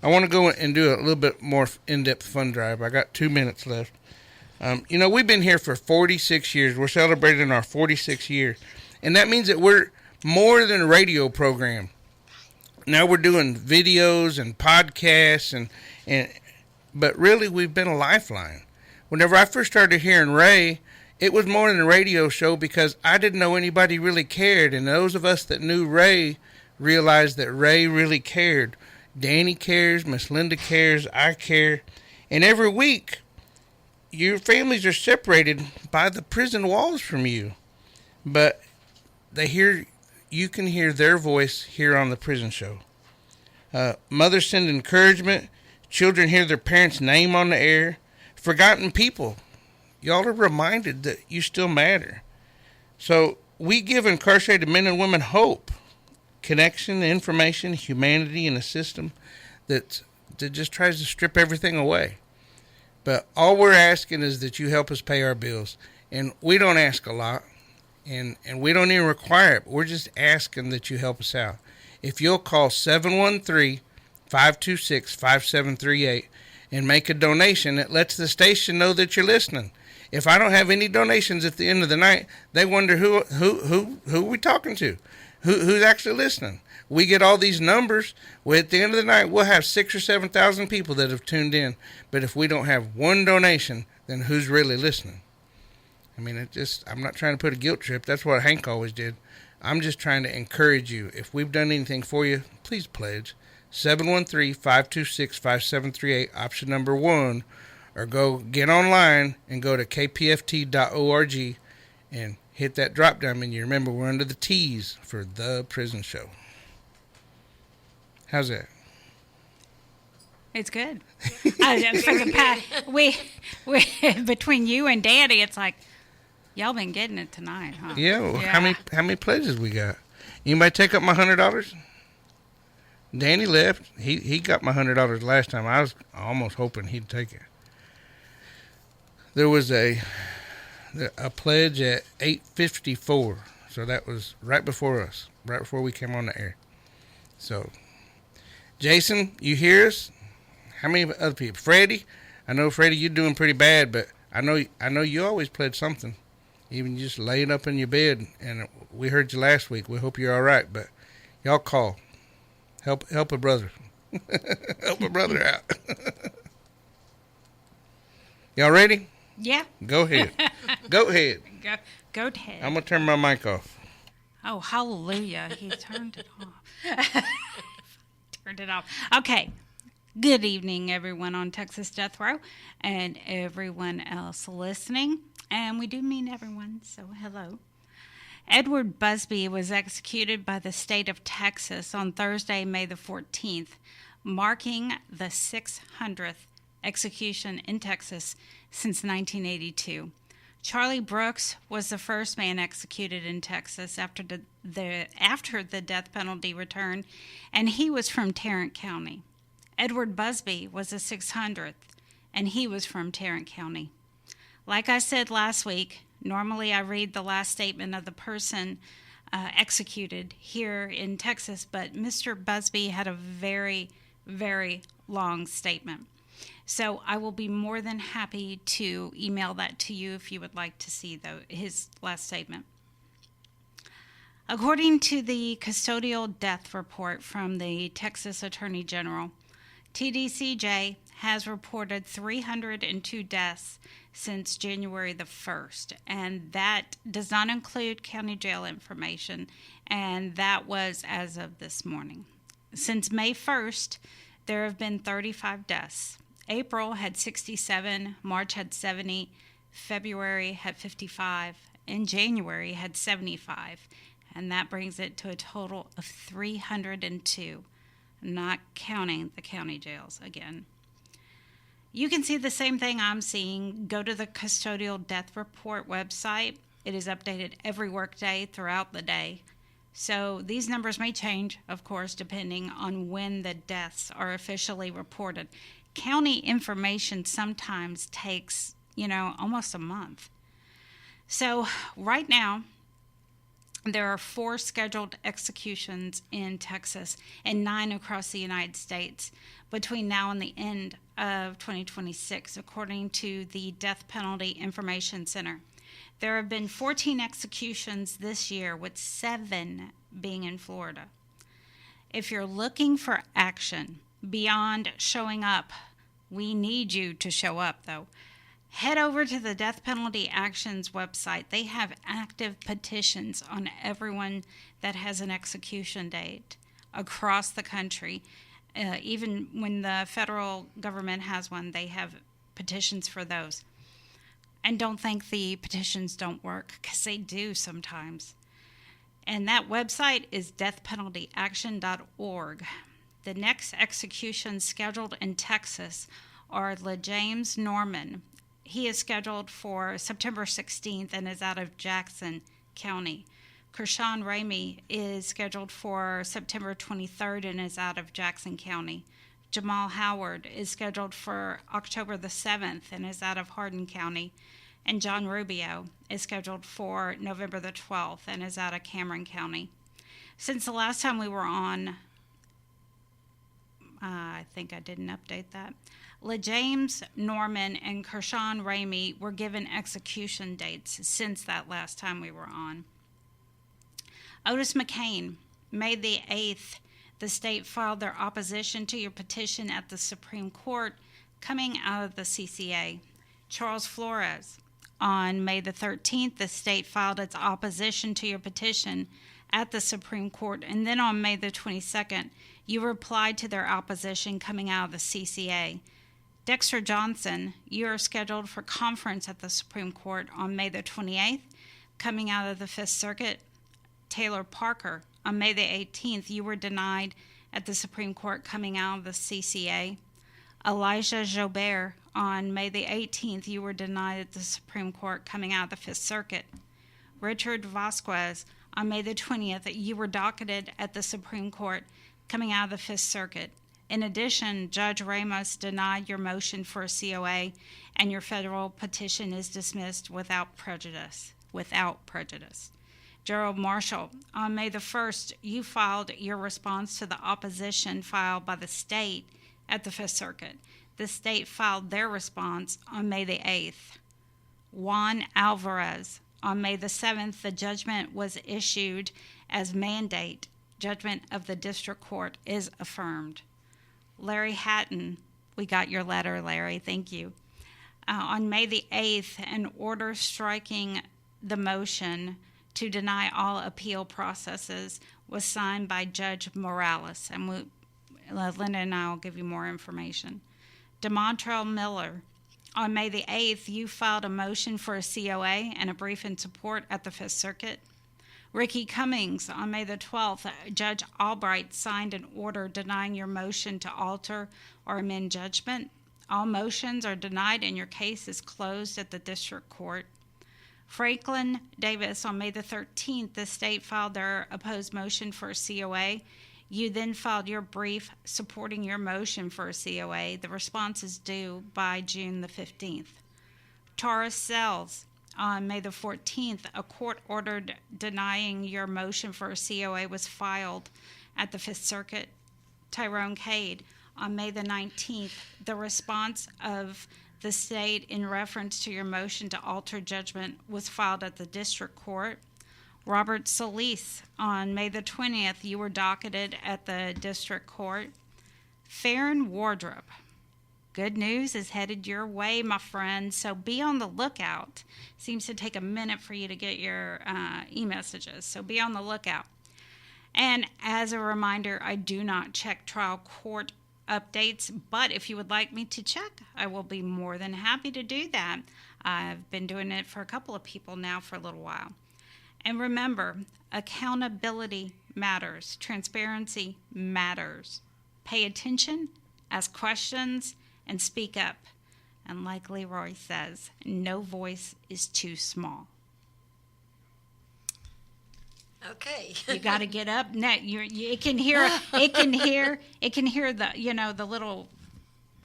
to go and do a little bit more in-depth fun drive. I got 2 minutes left. We've been here for 46 years. We're celebrating our 46th year. And that means that we're more than a radio program. Now we're doing videos and podcasts, but really we've been a lifeline. Whenever I first started hearing Ray, it was more than a radio show because I didn't know anybody really cared. And those of us that knew Ray realized that Ray really cared. Danny cares, Miss Linda cares, I care. And every week, your families are separated by the prison walls from you. But you can hear their voice here on The Prison Show. Mothers send encouragement. Children hear their parents' name on the air. Forgotten people. Y'all are reminded that you still matter. So we give incarcerated men and women hope, connection, information, humanity in a system that just tries to strip everything away. But all we're asking is that you help us pay our bills. And we don't ask a lot, and we don't even require it. We're just asking that you help us out. If you'll call 713-526-5738 and make a donation, it lets the station know that you're listening. If I don't have any donations at the end of the night, they wonder who are we talking to? Who's actually listening? We get all these numbers. Well, at the end of the night, we'll have 6,000 or 7,000 people that have tuned in. But if we don't have one donation, then who's really listening? I mean, I'm not trying to put a guilt trip. That's what Hank always did. I'm just trying to encourage you. If we've done anything for you, please pledge. 713-526-5738, option number 1. Or go get online and go to kpft.org and hit that drop down menu. Remember, we're under the T's for The Prison Show. How's that? It's good. For the past, we between you and Daddy, it's like y'all been getting it tonight, huh? Yeah. Well, yeah. How many pledges we got? Anybody take up my $100? Danny left. He got my $100 last time. I was almost hoping he'd take it. There was a pledge at 8:54, so that was right before us, right before we came on the air. So, Jason, you hear us? How many other people? Freddie, I know Freddie, you're doing pretty bad, but I know you always pledge something, even just laying up in your bed. And we heard you last week. We hope you're all right, but y'all call, help a brother, help a brother out. Y'all ready? Yeah. Go ahead. Go ahead. Go Ted. I'm going to turn my mic off. Oh, hallelujah. He turned it off. Turned it off. Okay. Good evening, everyone on Texas Death Row and everyone else listening. And we do mean everyone, so hello. Edward Busby was executed by the state of Texas on Thursday, May the 14th, marking the 600th execution in Texas since 1982. Charlie Brooks was the first man executed in Texas after the death penalty returned, and he was from Tarrant County. Edward Busby was the 600th, and he was from Tarrant County. Like I said last week, normally I read the last statement of the person executed here in Texas, but Mr. Busby had a very, very long statement. So I will be more than happy to email that to you if you would like to see his last statement. According to the custodial death report from the Texas Attorney General, TDCJ has reported 302 deaths since January the 1st, and that does not include county jail information, and that was as of this morning. Since May 1st, there have been 35 deaths. April had 67, March had 70, February had 55, and January had 75, and that brings it to a total of 302. Not counting the county jails again. You can see the same thing I'm seeing. Go to the Custodial Death Report website. It is updated every workday throughout the day. So these numbers may change, of course, depending on when the deaths are officially reported. County information sometimes takes, almost a month. So right now, there are 4 scheduled executions in Texas and 9 across the United States between now and the end of 2026, according to the Death Penalty Information Center. There have been 14 executions this year, with 7 being in Florida. If you're looking for action beyond showing up, we need you to show up, though. Head over to the Death Penalty Actions website. They have active petitions on everyone that has an execution date across the country. Even when the federal government has one, they have petitions for those. And don't think the petitions don't work, because they do sometimes. And that website is deathpenaltyaction.org. The next executions scheduled in Texas are LaJames Norman. He is scheduled for September 16th and is out of Jackson County. Kershawn Ramey is scheduled for September 23rd and is out of Jackson County. Jamal Howard is scheduled for October the 7th and is out of Hardin County. And John Rubio is scheduled for November the 12th and is out of Cameron County. Since the last time we were on, I think I didn't update that. LaJames Norman and Kershawn Ramey were given execution dates since that last time we were on. Otis McCain, May the 8th, the state filed their opposition to your petition at the Supreme Court coming out of the CCA. Charles Flores, on May the 13th, the state filed its opposition to your petition at the Supreme Court, and then on May the 22nd, you replied to their opposition coming out of the CCA. Dexter Johnson, you are scheduled for conference at the Supreme Court on May the 28th, coming out of the Fifth Circuit. Taylor Parker, on May the 18th, you were denied at the Supreme Court coming out of the CCA. Elijah Joubert, on May the 18th, you were denied at the Supreme Court coming out of the Fifth Circuit. Richard Vasquez, on May the 20th, you were docketed at the Supreme Court coming out of the Fifth Circuit. In addition, Judge Ramos denied your motion for a COA, and your federal petition is dismissed without prejudice. Gerald Marshall, on May the 1st, you filed your response to the opposition filed by the state at the Fifth Circuit. The state filed their response on May the 8th. Juan Alvarez, on May the 7th, the judgment was issued as mandate. Judgment of the district court is affirmed. Larry Hatton, we got your letter, Larry, thank you. On May the 8th, an order striking the motion to deny all appeal processes was signed by Judge Morales, and Linda and I will give you more information. DeMontrell Miller, on May the 8th, you filed a motion for a COA and a brief in support at the Fifth Circuit. Ricky Cummings, on May the 12th, Judge Albright signed an order denying your motion to alter or amend judgment. All motions are denied and your case is closed at the district court. Franklin Davis, on May the 13th, the state filed their opposed motion for a COA. You then filed your brief supporting your motion for a COA. The response is due by June the 15th. Taurus Sells, on May the 14th, a court order denying your motion for a COA was filed at the Fifth Circuit. Tyrone Cade, on May the 19th, the response of the state in reference to your motion to alter judgment was filed at the district court. Robert Solis, on May the 20th, you were docketed at the district court. Farron Wardrop, good news is headed your way, my friend, so be on the lookout. Seems to take a minute for you to get your e-messages, so be on the lookout. And as a reminder, I do not check trial court updates, but if you would like me to check, I will be more than happy to do that. I've been doing it for a couple of people now for a little while. And remember, accountability matters. Transparency matters. Pay attention, ask questions, and speak up. And like Leroy says, no voice is too small. Okay. You got to get up. It can hear the the little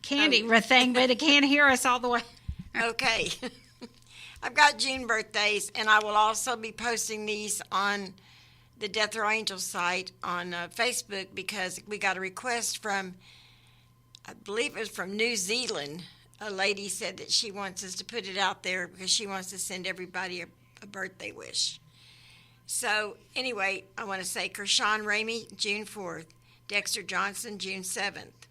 candy thing, but it can't hear us all the way. Okay. I've got June birthdays, and I will also be posting these on the Death Row Angel site on Facebook because we got a request from, I believe it was from New Zealand. A lady said that she wants us to put it out there because she wants to send everybody a birthday wish. So, anyway, I want to say Kershawn Ramey, June 4th. Dexter Johnson, June 7th.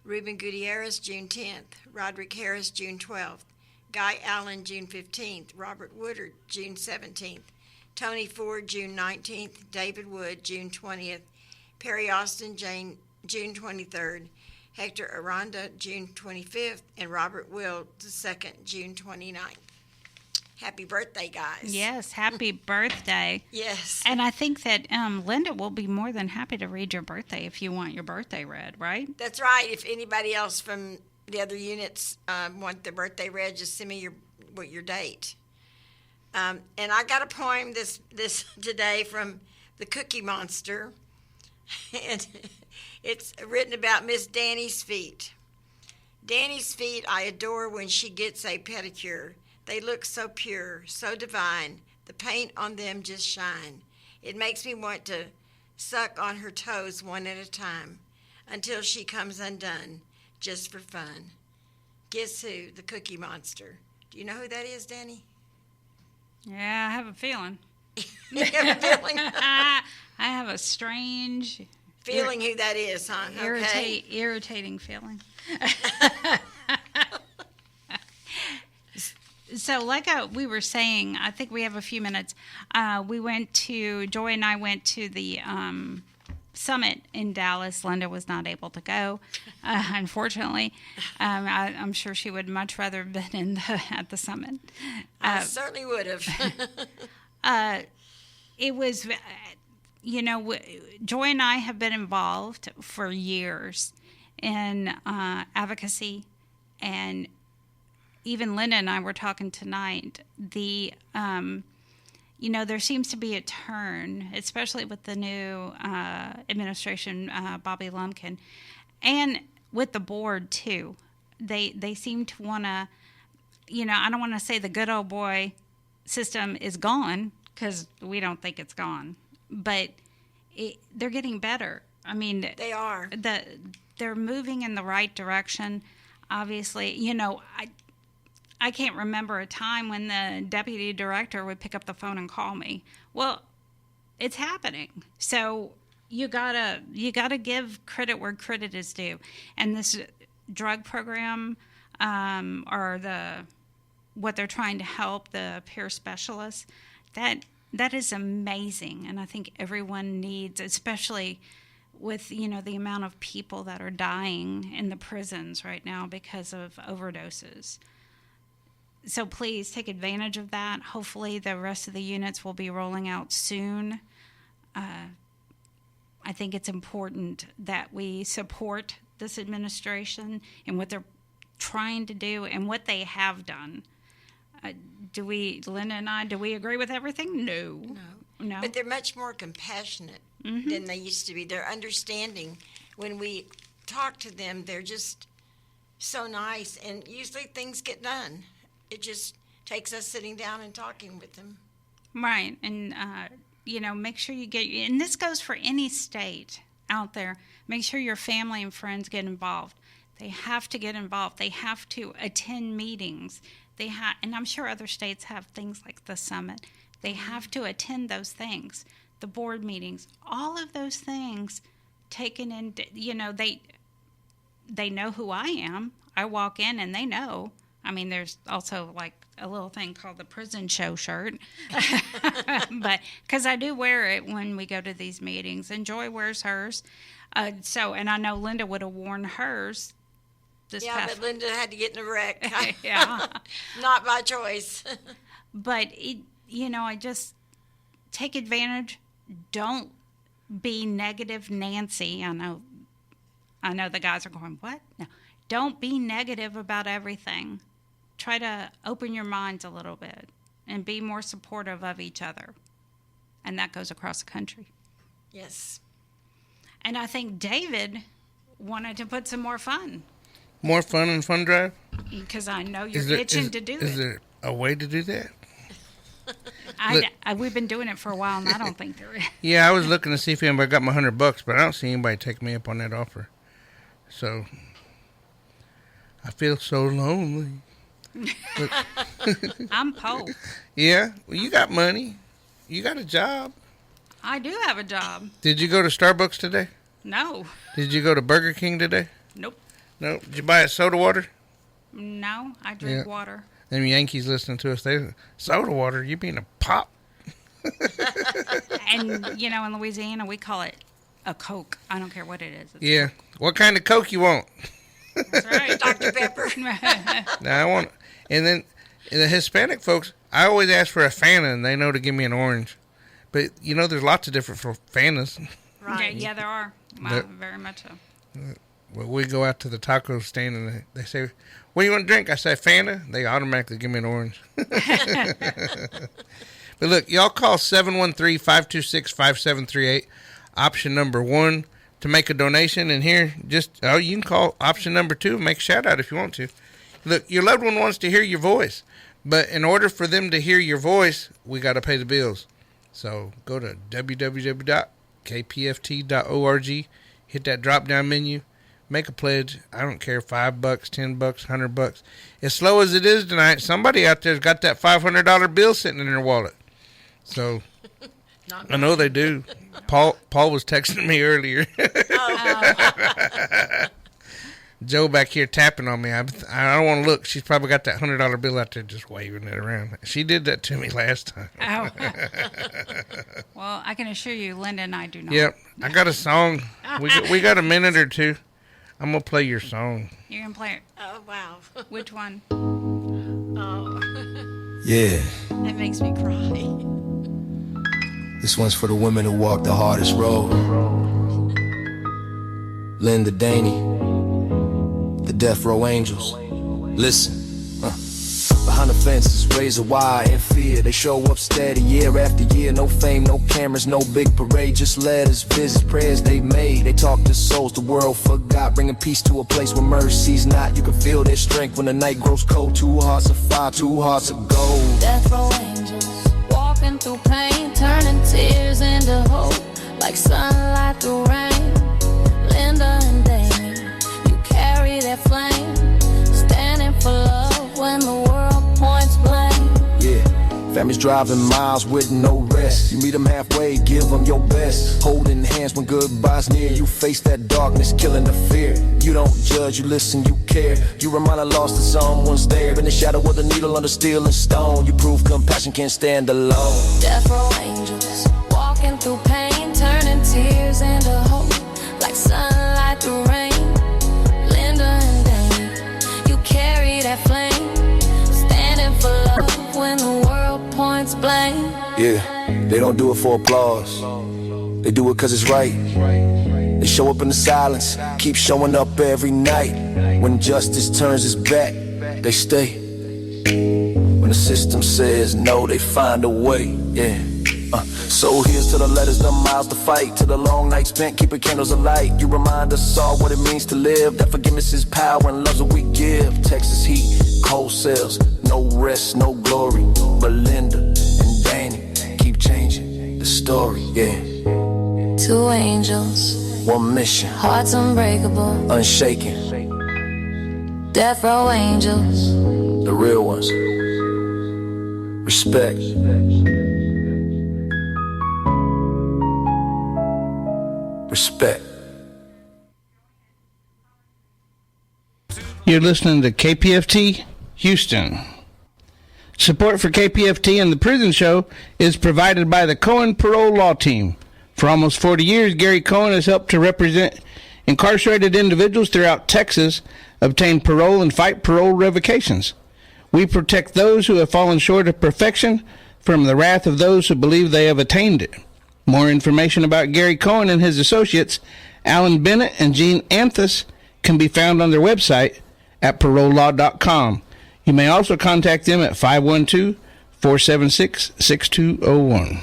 Ruben Gutierrez, June 10th. Roderick Harris, June 12th. Guy Allen, June 15th. Robert Woodard, June 17th. Tony Ford, June 19th. David Wood, June 20th. Perry Austin, June 23rd. Hector Aranda, June 25th. And Robert Will, II, June 29th. Happy birthday, guys. Yes, happy birthday. Yes. And I think that Linda will be more than happy to read your birthday if you want your birthday read, right? That's right. If anybody else from the other units want their birthday read, just send me your date. And I got a poem this today from the Cookie Monster. And it's written about Miss Dani's feet. Dani's feet I adore when she gets a pedicure. They look so pure, so divine. The paint on them just shine. It makes me want to suck on her toes one at a time until she comes undone, just for fun. Guess who? The Cookie Monster. Do you know who that is, Dani? Yeah, I have a feeling. You have a feeling? I have a strange... Feeling who that is, huh? Okay. Irritating feeling. So like we were saying, I think we have a few minutes. Joy and I went to the summit in Dallas. Linda was not able to go, unfortunately. I'm sure she would much rather have been at the summit. I certainly would have. It was, Joy and I have been involved for years in advocacy, and even Linda and I were talking tonight. There seems to be a turn, especially with the new administration, Bobby Lumpkin, and with the board too. They seem to want to, I don't want to say the good old boy system is gone because we don't think it's gone, but they're getting better. I mean, they are. They're moving in the right direction. Obviously, I can't remember a time when the deputy director would pick up the phone and call me. Well, it's happening. So you gotta give credit where credit is due. And this drug program, or the what they're trying to help the peer specialists. That is amazing, and I think everyone needs, especially with the amount of people that are dying in the prisons right now because of overdoses. So please take advantage of that. Hopefully the rest of the units will be rolling out soon. I think it's important that we support this administration and what they're trying to do and what they have done. Linda and I, do we agree with everything? No. But they're much more compassionate than they used to be. They're understanding. When we talk to them, they're just so nice, and usually things get done. It just takes us sitting down and talking with them. Right, and make sure you get, and this goes for any state out there, make sure your family and friends get involved. They have to get involved. They have to attend meetings. And I'm sure other states have things like the summit. They have to attend those things, the board meetings, all of those things taken in, they know who I am. I walk in and they know. I mean, there's also like a little thing called the Prison Show shirt, but because I do wear it when we go to these meetings, and Joy wears hers. And I know Linda would have worn hers. But Linda had to get in a wreck. Yeah. Not by choice. But, I just take advantage. Don't be negative Nancy. I know the guys are going, what? No. Don't be negative about everything. Try to open your minds a little bit and be more supportive of each other. And that goes across the country. Yes. And I think David wanted to put some more fun. More fun and fun drive? Because I know you're itching to do it. Is there a way to do that? We've been doing it for a while, and I don't think there is. Yeah, I was looking to see if anybody got my $100, but I don't see anybody take me up on that offer. So, I feel so lonely. I'm poor. Yeah? Well, you got money. You got a job. I do have a job. Did you go to Starbucks today? No. Did you go to Burger King today? Nope. No. Did you buy a soda water? No, I drink water. Them Yankees listening to us, they soda water, you mean a pop? And, in Louisiana, we call it a Coke. I don't care what it is. It's What kind of Coke you want? That's right. Dr. Pepper. I want, and then the Hispanic folks, I always ask for a Fanta, and they know to give me an orange. But, there's lots of different Fantas. Right. Yeah, there are. Very much so. Well, we go out to the taco stand, and they say, what do you want to drink? I say, Fanta. They automatically give me an orange. But look, y'all call 713-526-5738, option number 1, to make a donation. And here, you can call option number 2 and make a shout out if you want to. Look, your loved one wants to hear your voice, but in order for them to hear your voice, we got to pay the bills. So go to www.kpft.org, hit that drop down menu, make a pledge. I don't care, $5, $10, $100. As slow as it is tonight, somebody out there's got that $500 bill sitting in their wallet. So I know they do. Paul was texting me earlier. Joe back here tapping on me. I don't want to look. She's probably got that $100 bill out there just waving it around. She did that to me last time. Oh. Well, I can assure you, Linda and I do not. Yep. I got a song. We got a minute or two. I'm going to play your song. You're going to play it? Oh, wow. Which one? Oh. Yeah. That makes me cry. This one's for the women who walk the hardest road. Linda, Dani, the Death Row Angels. Listen. Behind the fences, razor wire and fear. They show up steady year after year. No fame, no cameras, no big parade. Just letters, visits, prayers they made. They talk to souls the world forgot, bringing peace to a place where mercy's not. You can feel their strength when the night grows cold. 2 hearts of fire, 2 hearts of gold. Death Row Angels, walking through pain, turning tears into hope, like sunlight through rain. Linda and Dani, you carry that flame, standing for love when the world points blame. Yeah, Families driving miles with no rest. You meet them halfway, give them your best. Holding hands when goodbye's near. You face that darkness, killing the fear. You don't judge, you listen, you care. You remind a loss that someone's there. In the shadow of the needle under steel and stone. You prove compassion can't stand alone. Death row angels, walking through pain, turning tears into hope. Like sunlight through rain. Linda and Dani, you carry that flame. Standing for love when the world points blame. Yeah, they don't do it for applause. They do it cause it's right. They show up in the silence, keep showing up every night. When justice turns its back, they stay. When the system says no, they find a way, yeah. So here's to the letters, the miles to fight, to the long nights spent keeping candles alight. You remind us all what it means to live, that forgiveness is power and love's what we give. Texas heat, cold cells, no rest, no glory. But Linda and Dani keep changing the story, yeah. Two angels, one mission, hearts unbreakable, unshaken. death row angels, The real ones. Respect. Respect. You're listening to KPFT Houston. Support for KPFT and The Prison Show is provided by the Cohen Parole Law Team. For almost 40 years, Gary Cohen has helped to represent incarcerated individuals throughout Texas obtain parole and fight parole revocations. We protect those who have fallen short of perfection from the wrath of those who believe they have attained it. More information about Gary Cohen and his associates, Alan Bennett and Gene Anthus, can be found on their website at parolelaw.com. You may also contact them at 512-476-6201.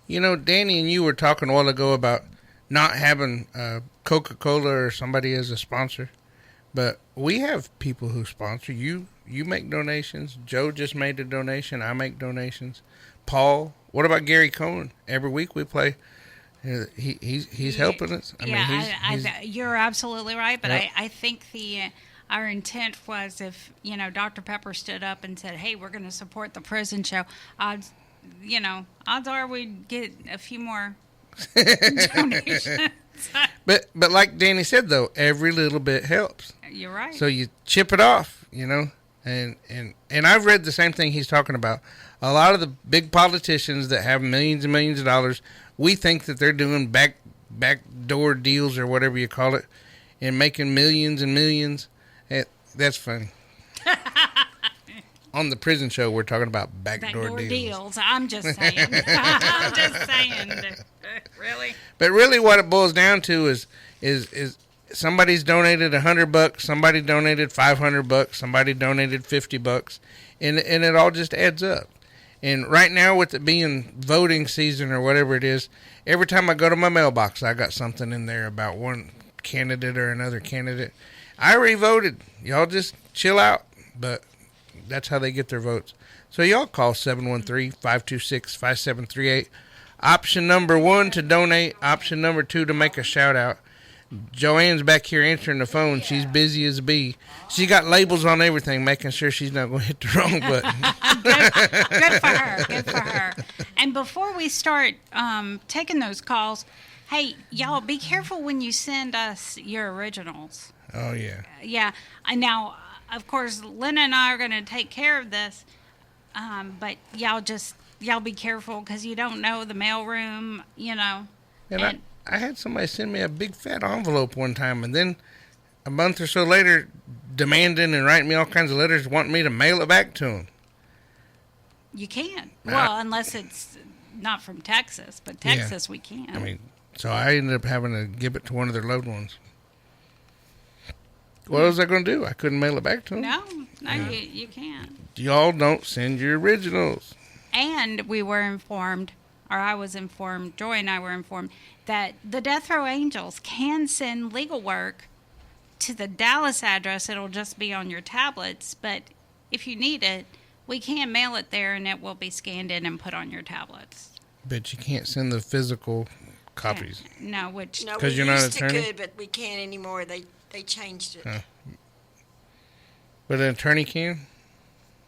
You know, Dani and you were talking a while ago about not having Coca-Cola or somebody as a sponsor, but we have people who sponsor you. You make donations. Joe just made a donation. I make donations. Paul. What about Gary Cohen? Every week we play. He's helping us. You're absolutely right. But Yep. I think our intent was if Dr. Pepper stood up and said, "Hey, we're going to support the prison show," odds are we'd get a few more donations. But like Dani said though, every little bit helps. You're right. So you chip it off, and I've read the same thing he's talking about. A lot of the big politicians that have millions and millions of dollars, we think that they're doing backdoor deals or whatever you call it, and making millions and millions. That's funny. On the prison show, we're talking about backdoor deals. I'm just saying. Really. But really, what it boils down to is somebody's donated $100, somebody donated $500, somebody donated $50, and it all just adds up. And right now, with it being voting season or whatever it is, every time I go to my mailbox, I got something in there about one candidate or another candidate. I already voted. Y'all just chill out. But that's how they get their votes. So y'all call 713-526-5738. Option number 1 to donate. Option number 2 to make a shout out. Joanne's back here answering the phone. She's busy as a bee. She got labels on everything, making sure she's not going to hit the wrong button. Good for her. Good for her. And before we start taking those calls, hey, y'all, be careful when you send us your originals. Oh, yeah. Yeah. Now, of course, Lena and I are going to take care of this, but y'all be careful because you don't know the mailroom, And I had somebody send me a big fat envelope one time, and then a month or so later, demanding and writing me all kinds of letters, wanting me to mail it back to them. You can't. Well, unless it's not from Texas, but Texas we can. I mean, so I ended up having to give it to one of their loved ones. What was I going to do? I couldn't mail it back to them. No, you can't. Y'all don't send your originals. And we were informed, or I was informed, Joy and I were informed, that the Death Row Angels can send legal work to the Dallas address. It'll just be on your tablets, but if you need it, we can mail it there, and it will be scanned in and put on your tablets. But you can't send the physical copies. No, because you're not an attorney. Could, but we can't anymore. They changed it. But an attorney can?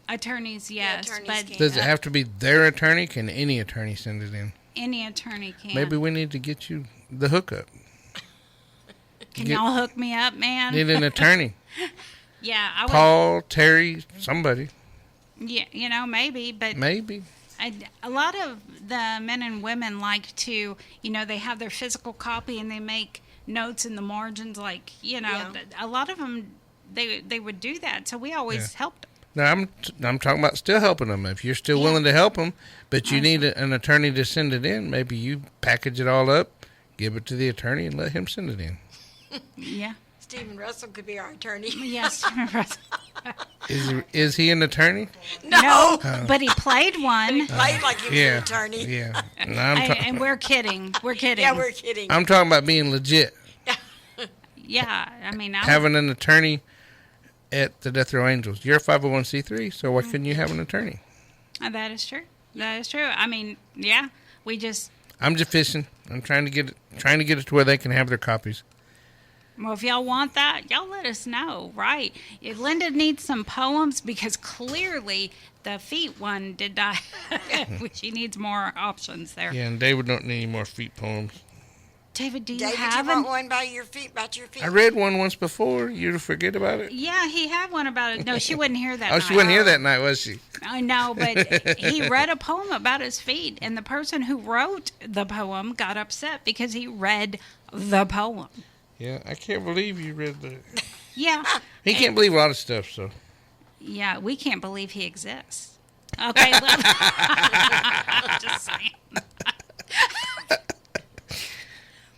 Attorneys, yes, attorneys but can. Does it have to be their attorney? Can any attorney send it in? any attorney can. Maybe we need to get you the hookup. Can y'all hook me up, man? Need an attorney. Yeah, I would. Paul, Terry, somebody. Yeah, maybe, but Maybe. a lot of the men and women like to, they have their physical copy and they make notes in the margins, like, a lot of them, they would do that. So we always helped them. No, I'm talking about still helping them. If you're still willing to help them, but you need an attorney to send it in, maybe you package it all up, give it to the attorney, and let him send it in. Yeah. Stephen Russell could be our attorney. Yes, Stephen Russell. Is he an attorney? No, but he played one. He played like he was an attorney. Yeah. No, And we're kidding. We're kidding. Yeah, we're kidding. I'm talking about being legit. Yeah, I mean, having an attorney at the Death Row Angels. You're a 501c3, so why couldn't you have an attorney? That is true. That is true. I mean, yeah, I'm just fishing. I'm trying to get it to where they can have their copies. Well, if y'all want that, y'all let us know, right? If Linda needs some poems, because clearly the feet one did not. She needs more options there. Yeah, and David don't need any more feet poems. David, do you David, have you want one about your feet? I read one once before. You forget about it? Yeah, he had one about it. No, she wouldn't hear that. She wouldn't hear that night, was she? I know, but he read a poem about his feet, and the person who wrote the poem got upset because he read the poem. Yeah, I can't believe you read the... Yeah. He can't believe a lot of stuff, so... Yeah, we can't believe he exists. Okay, just saying.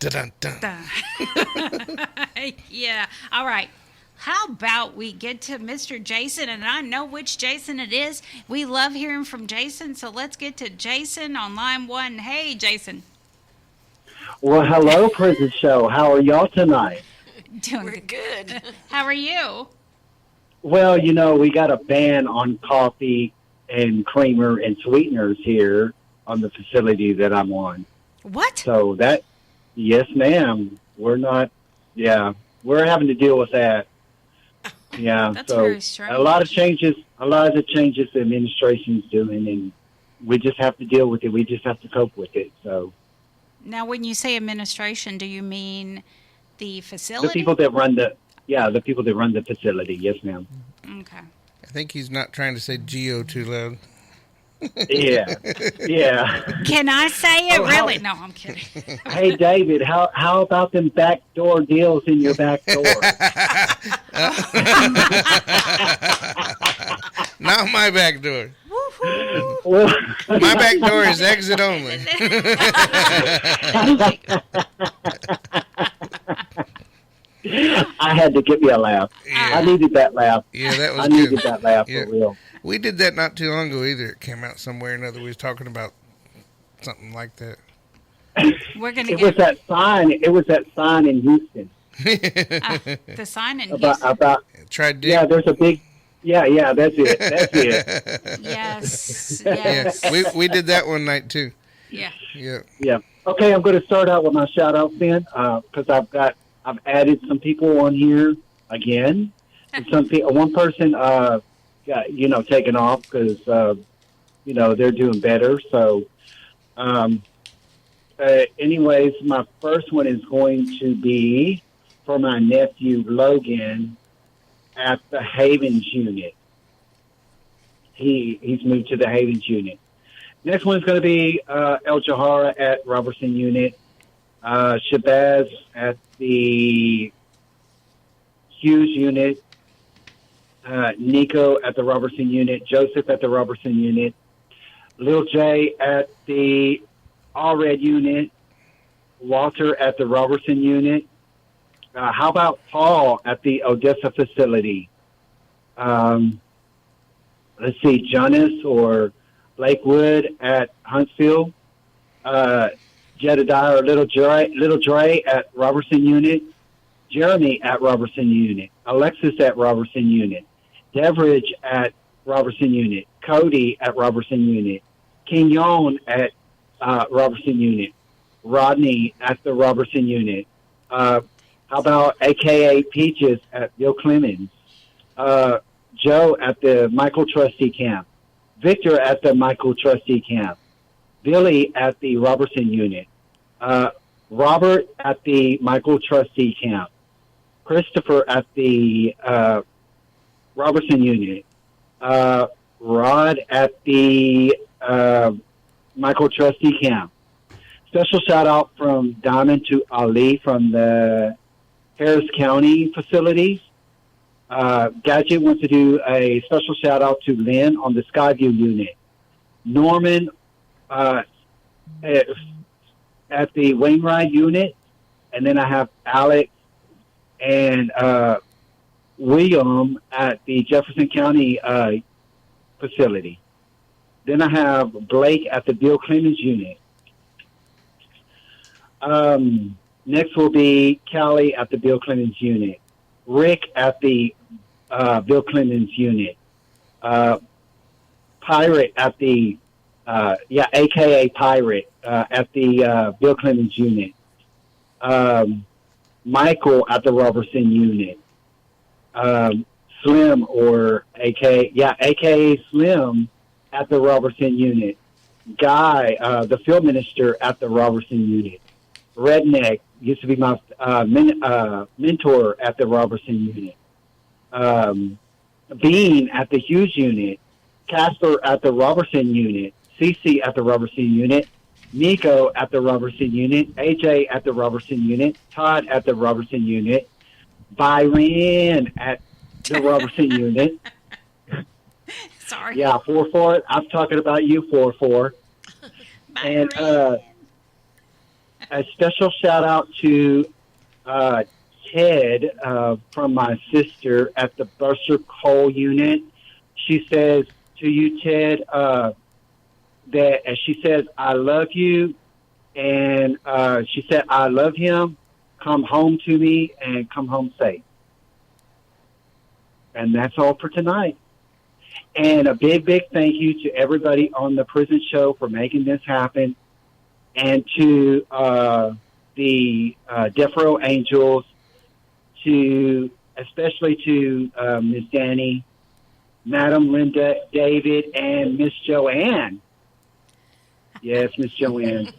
Dun-dun-dun. Yeah, all right. How about we get to Mr. Jason, and I know which Jason it is. We love hearing from Jason, so let's get to Jason on line 1. Hey, Jason. Well, hello, Prison Show. How are y'all tonight? We're good. How are you? Well, we got a ban on coffee and creamer and sweeteners here on the facility that I'm on. What? So yes, ma'am. We're having to deal with that. Yeah. That's so very strange. a lot of the changes the administration's doing, and we just have to deal with it. We just have to cope with it. So. Now, when you say administration, do you mean the facility? The people that run the facility. Yes, ma'am. Okay. I think he's not trying to say Geo too loud. Yeah. Can I say it? Really? No, I'm kidding. Hey, David, how about them backdoor deals in your back door? Not my back door. My back door is exit only. I had to give you a laugh. Yeah. I needed that laugh. Yeah, that was I good. needed that laugh for real. We did that not too long ago either. It came out somewhere or another. We was talking about something like that. We're gonna It was that sign in Houston. The sign in Houston. About tried to. Yeah, there's a big. Yeah, that's it. Yes. Yeah, we did that one night too. Yeah. Yeah. Okay, I'm going to start out with my shout outs then, because I've added some people on here again. And one person got taken off because they're doing better. So, anyways, my first one is going to be for my nephew Logan at the Havens unit. He's moved to the Havens unit. Next one is going to be El Jahara at Robertson unit. Shabazz at the Hughes unit. Nico at the Robertson unit. Joseph at the Robertson unit. Lil J at the Allred unit. Walter at the Robertson unit. How about Paul at the Odessa facility? Let's see, Jonas or Lakewood at Huntsville. Jedediah or Little Dre at Robertson unit. Jeremy at Robertson unit. Alexis at Robertson unit. Deveridge at Robertson unit. Cody at Robertson unit. Quignon at Robertson unit. Rodney at the Robertson unit. How about AKA Peaches at Bill Clemens? Joe at the Michael Trustee Camp, Victor at the Michael Trustee Camp, Billy at the Robertson Unit, Robert at the Michael Trustee Camp, Christopher at the Robertson Unit, Rod at the Michael Trustee Camp. Special shout out from Diamond to Ali from the Harris County facilities. Gadget wants to do a special shout out to Lynn on the Skyview Unit. Norman at the Wainwright Unit. And then I have Alex and William at the Jefferson County facility. Then I have Blake at the Bill Clemens Unit. Next will be Callie at the Bill Clemens Unit. Rick at the Bill Clemens Unit. Pirate at the, AKA Pirate at the Bill Clemens Unit. Michael at the Robertson Unit. Slim or AKA Slim at the Robertson Unit. Guy, the field minister at the Robertson Unit. Redneck used to be my mentor at the Robertson Unit. Bean at the Hughes Unit. Casper at the Robertson Unit. Cece at the Robertson Unit. Nico at the Robertson Unit. AJ at the Robertson Unit. Todd at the Robertson Unit. Byron at the Robertson Unit. Sorry. Yeah, 4-4. I'm talking about you, 4-4. And a special shout out to Ted from my sister at the Buster Cole Unit. She says to you, Ted, that she says, I love you. And she said, I love him. Come home to me and come home safe. And that's all for tonight. And a big, big thank you to everybody on the Prison Show for making this happen. And to the Death Row Angels, especially to Ms. Dani, Madam Linda, David, and Miss Joanne. Yes, Miss Joanne.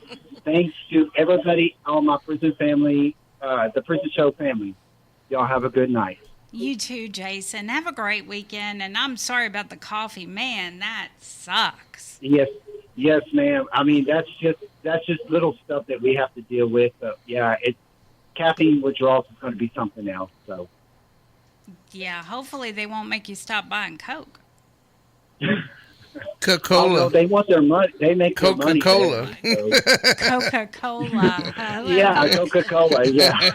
Thanks to everybody on my prison family, the Prison Show family. Y'all have a good night. You too, Jason. Have a great weekend. And I'm sorry about the coffee. Man, that sucks. Yes, ma'am. I mean, that's just little stuff that we have to deal with. But yeah, caffeine withdrawals is going to be something else. So yeah, hopefully they won't make you stop buying Coke. Coca-Cola. Oh, no, they want their money. They make Coca-Cola. Their money. Coca-Cola. Yeah, Coca-Cola. Yeah.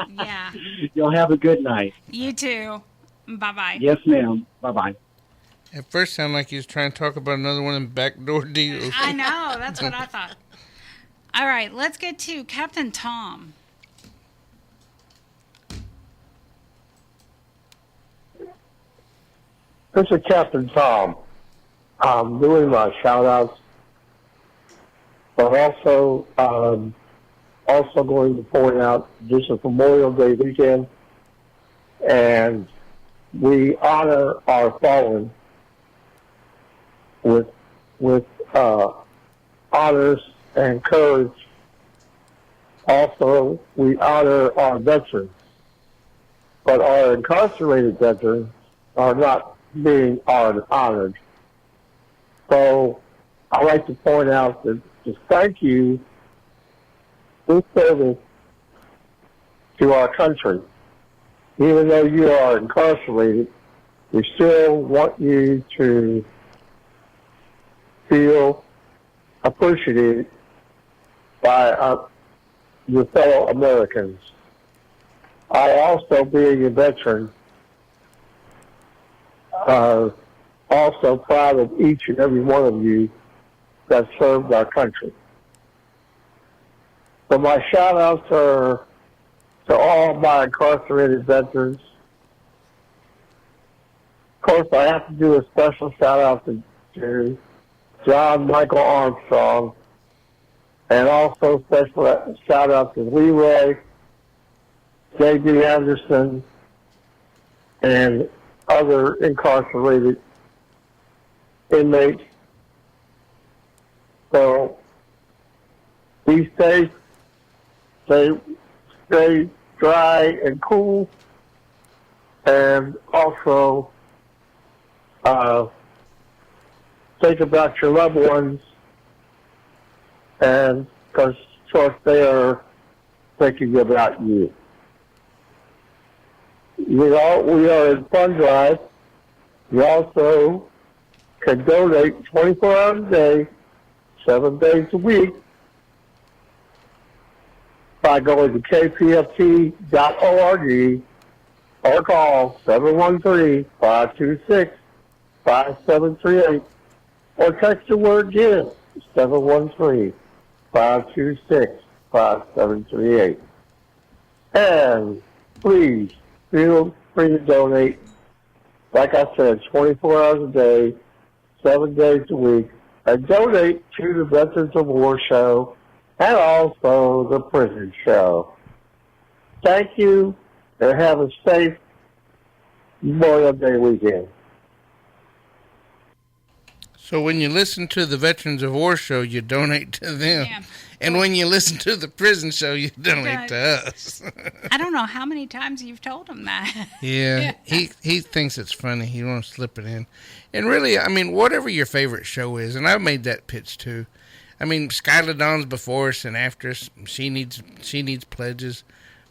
Yeah. Y'all have a good night. You too. Bye-bye. Yes, ma'am. Bye-bye. At first, sounded like he was trying to talk about another one of them backdoor deals. I know. That's what I thought. All right. Let's get to Captain Tom. This is Captain Tom. I'm doing my shout-outs, but also going to point out this is Memorial Day weekend, and we honor our fallen with honors and courage. Also, we honor our veterans, but our incarcerated veterans are not being honored. So I'd like to point out that just thank you for service to our country. Even though you are incarcerated, we still want you to feel appreciated by your fellow Americans. I also, being a veteran, also proud of each and every one of you that served our country. So my shout-outs are to all my incarcerated veterans. Of course, I have to do a special shout-out to John Michael Armstrong, and also special shout-out to Leroy, J.B. Anderson, and other incarcerated inmates. So be safe, stay dry and cool, and also think about your loved ones, and because of course they are thinking about you. We are in fund drive. You also can donate 24 hours a day, 7 days a week, by going to kpft.org or call 713-526-5738 or text the word GIVE 713-526-5738. And please feel free to donate. Like I said, 24 hours a day, 7 days a week, and donate to the Veterans of War Show and also the Prison Show. Thank you, and have a safe Memorial Day weekend. So when you listen to the Veterans of War Show, you donate to them. Yeah. And when you listen to the Prison Show, you donate to us. I don't know how many times you've told him that. Yeah, he thinks it's funny. He wants to slip it in. And really, I mean, whatever your favorite show is, and I've made that pitch too. I mean, Skylar Dawn's before us and after us. She needs pledges.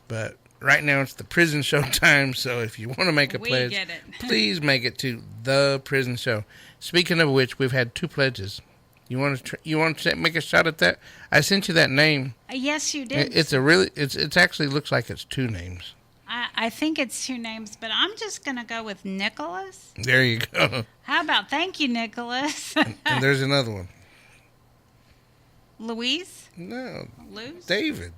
But right now it's the Prison Show time, so if you want to make a pledge, please make it to The Prison Show. Speaking of which, we've had 2 pledges. You want to make a shot at that? I sent you that name. Yes, you did. It actually looks like it's 2 names. I think it's 2 names, but I'm just going to go with Nicholas. There you go. How about thank you, Nicholas? and there's another one. Louise? No. Luz? David.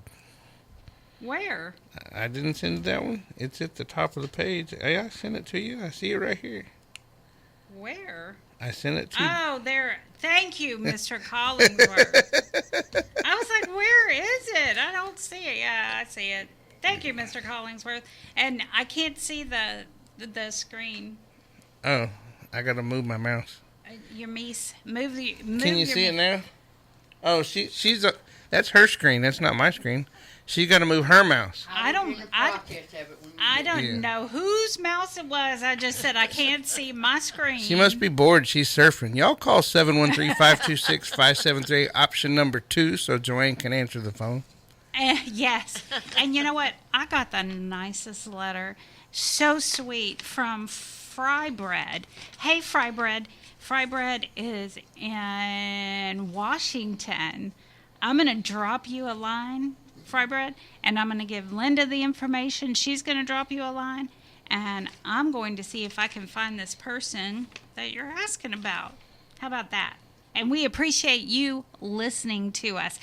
Where? I didn't send that one. It's at the top of the page. I sent it to you. I see it right here. Where? I sent it to you. Oh, there. Thank you, Mr. Collingsworth. I was like, where is it? I don't see it. Yeah, I see it. Thank you, Mr. Collingsworth. And I can't see the screen. Oh, I got to move my mouse. Your Mies. Move Can you see it now? Oh, that's her screen. That's not my screen. She's got to move her mouse. I don't know whose mouse it was. I just said I can't see my screen. She must be bored. She's surfing. Y'all call 713-526-5738, option number 2, so Joanne can answer the phone. Yes. And you know what? I got the nicest letter. So sweet from Fry Bread. Hey, Fry Bread. Fry Bread is in Washington. I'm going to drop you a line, Fry Bread, and I'm going to give Linda the information. She's going to drop you a line, and I'm going to see if I can find this person that you're asking about. How about that? And we appreciate you listening to us.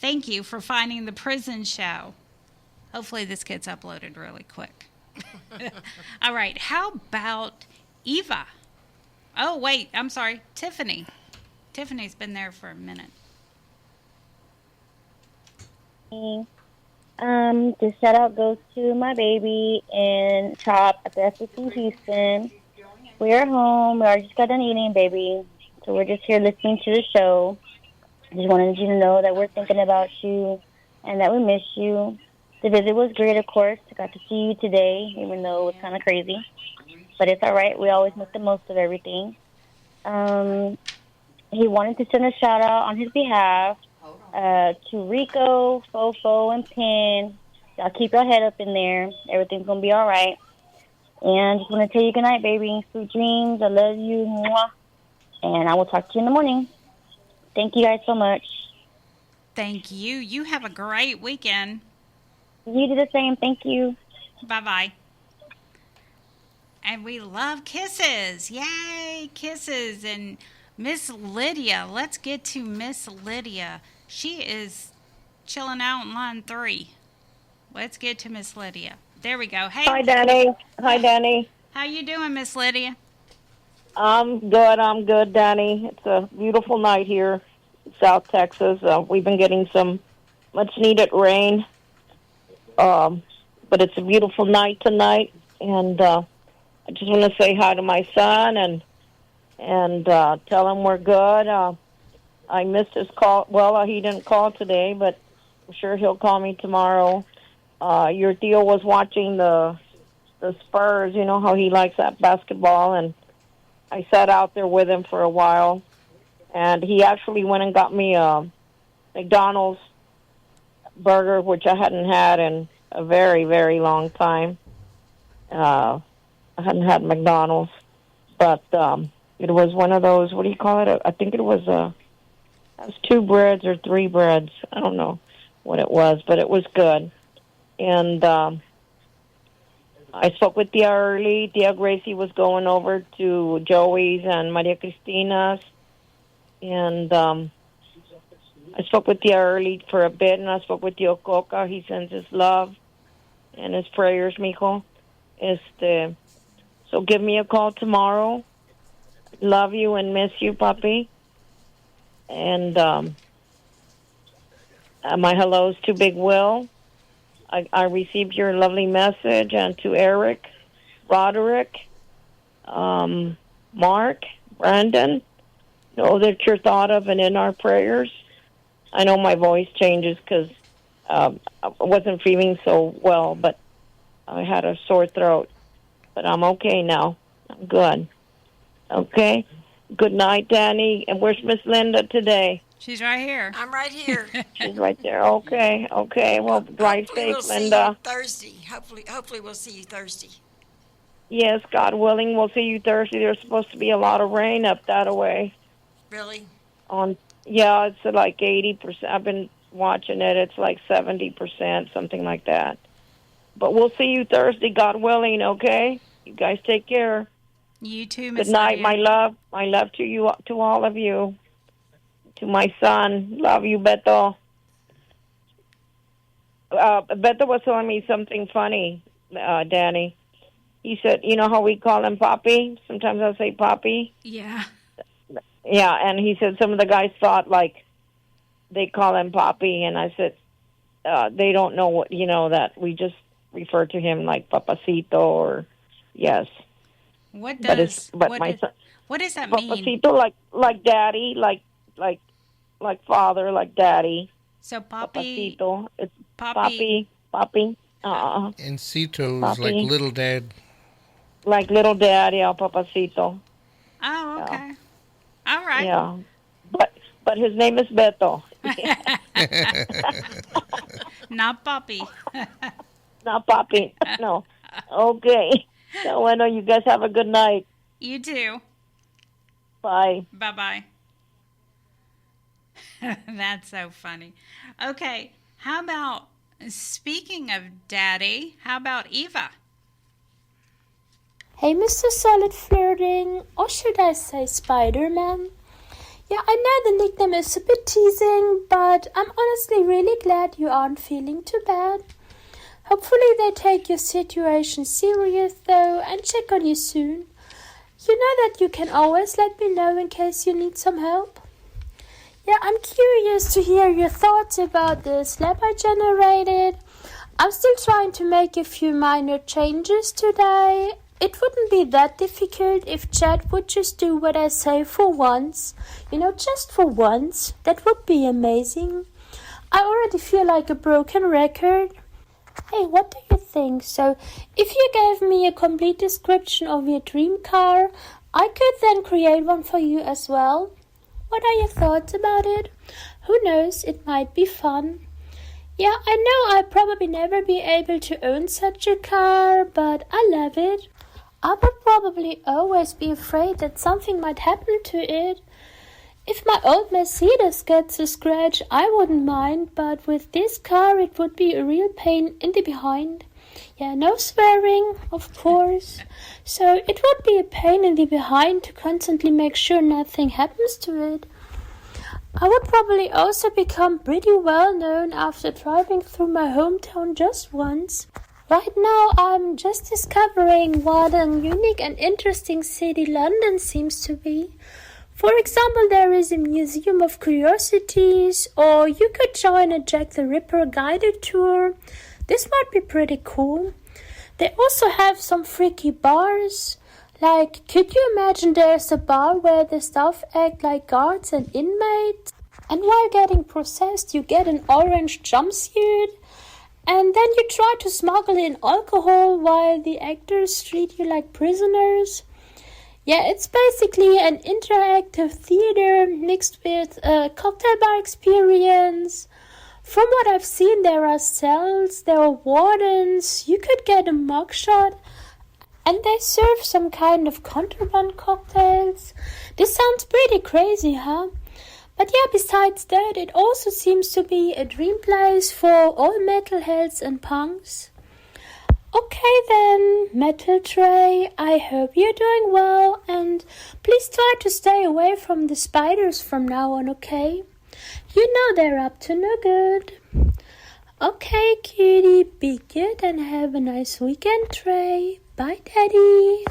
Thank you for finding the Prison Show. Hopefully this gets uploaded really quick. All right, how about Eva? Oh, wait, I'm sorry, Tiffany. Tiffany's been there for a minute. The shout out goes to my baby and Chop at the FCC Houston. We are home. We already just got done eating, baby. So we're just here listening to the show. Just wanted you to know that we're thinking about you and that we miss you. The visit was great, of course. I got to see you today, even though it was kind of crazy. But it's all right. We always make the most of everything. He wanted to send a shout out on his behalf to Rico, Fofo, and Pin. Y'all keep your head up in there. Everything's going to be all right. And just want to tell you good night, baby. Sweet dreams. I love you. Mwah. And I will talk to you in the morning. Thank you guys so much. Thank you. You have a great weekend. You do the same. Thank you. Bye-bye. And we love kisses. Yay, kisses. And Miss Lydia. Let's get to Miss Lydia. She is chilling out in line 3. Let's get to Miss Lydia. There we go. Hey. Hi, Dani. Hi, Dani. How you doing, Miss Lydia? I'm good, Dani. It's a beautiful night here in South Texas. We've been getting some much-needed rain. But it's a beautiful night tonight. And I just want to say hi to my son and tell him we're good. I missed his call. Well, he didn't call today, but I'm sure he'll call me tomorrow. Your Theo was watching the Spurs. You know how he likes that basketball, and I sat out there with him for a while. And he actually went and got me a McDonald's burger, which I hadn't had in a very, very long time. I hadn't had McDonald's, but it was one of those, what do you call it? I think it was 2 breads or 3 breads. I don't know what it was, but it was good. And I spoke with Tia early. Tia Gracie was going over to Joey's and Maria Cristina's. And I spoke with Tia early for a bit, and I spoke with Tio Coca. He sends his love and his prayers, mijo. So give me a call tomorrow. Love you and miss you, papi. And my hellos to Big Will. I received your lovely message, and to Eric, Roderick, Mark, Brandon. Know that you're thought of and in our prayers. I know my voice changes because I wasn't feeling so well, but I had a sore throat. But I'm okay now. I'm good. Okay? Good night, Dani. And where's Miss Linda today? She's right here. I'm right here. She's right there. Okay. Well, drive safe, We'll Linda. see you Thursday. Hopefully we'll see you Thursday. Yes, God willing, we'll see you Thursday. There's supposed to be a lot of rain up that way. Really? Yeah, it's like 80%. I've been watching it. It's like 70%, something like that. But we'll see you Thursday, God willing, okay? You guys take care. You too, Miss Good night, Lydia. my love. My love to you, to all of you. To my son. Love you, Beto. Beto was telling me something funny, Dani. He said, you know how we call him Papi? Sometimes I'll say Papi. Yeah. Yeah, and he said some of the guys thought, like, they call him Papi, and I said, they don't know what, that we just refer to him like Papacito or, yes. What does that mean? Papacito, like daddy, like father, like daddy. So Papi. Papacito. It's Papi. And Cito's like little dad. Like little dad, yeah, Papacito. Oh, okay. Yeah. All right. Yeah. But his name is Beto. Not Papi. Not Papi. No. Okay. So, bueno, you guys have a good night. You too. Bye. Bye-bye. That's so funny. Okay. How about, speaking of Daddy, how about Eva? Hey, Mr. Solid Flirting, or should I say Spider-Man? Yeah, I know the nickname is a bit teasing, but I'm honestly really glad you aren't feeling too bad. Hopefully they take your situation serious, though, and check on you soon. You know that you can always let me know in case you need some help. Yeah, I'm curious to hear your thoughts about the slab I generated. I'm still trying to make a few minor changes today. It wouldn't be that difficult if Chad would just do what I say for once. Just for once. That would be amazing. I already feel like a broken record. Hey, what do you think? So, if you gave me a complete description of your dream car, I could then create one for you as well. What are your thoughts about it? Who knows, it might be fun. Yeah, I know I'll probably never be able to own such a car, but I love it. I would probably always be afraid that something might happen to it. If my old Mercedes gets a scratch, I wouldn't mind, but with this car it would be a real pain in the behind. Yeah, no swearing, of course. So it would be a pain in the behind to constantly make sure nothing happens to it. I would probably also become pretty well known after driving through my hometown just once. Right now I'm just discovering what an unique and interesting city London seems to be. For example, there is a museum of curiosities, or you could join a Jack the Ripper guided tour. This might be pretty cool. They also have some freaky bars. Like, could you imagine there's a bar where the staff act like guards and inmates? And while getting processed, you get an orange jumpsuit. And then you try to smuggle in alcohol while the actors treat you like prisoners. Yeah, it's basically an interactive theater mixed with a cocktail bar experience. From what I've seen, there are cells, there are wardens, you could get a mugshot, and they serve some kind of contraband cocktails. This sounds pretty crazy, huh? But yeah, besides that, it also seems to be a dream place for all metalheads and punks. Okay then, Metal Tray, I hope you're doing well, and please try to stay away from the spiders from now on, okay? You know they're up to no good. Okay, cutie, be good and have a nice weekend, Trey. Bye, Daddy.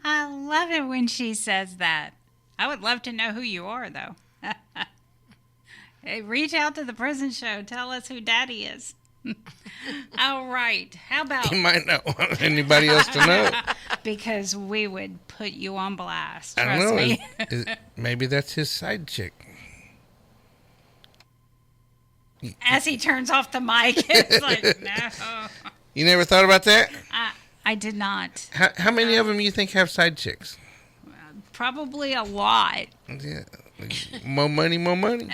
I love it when she says that. I would love to know who you are, though. Hey, reach out to the Prison Show. Tell us who Daddy is. All right. How about... He might not want anybody else to know. Because we would put you on blast. I Trust don't know. me. Maybe that's his side chick. As he turns off the mic, it's like, no. You never thought about that? I did not. How many of them you think have side chicks? Probably a lot. Yeah. More money, more money.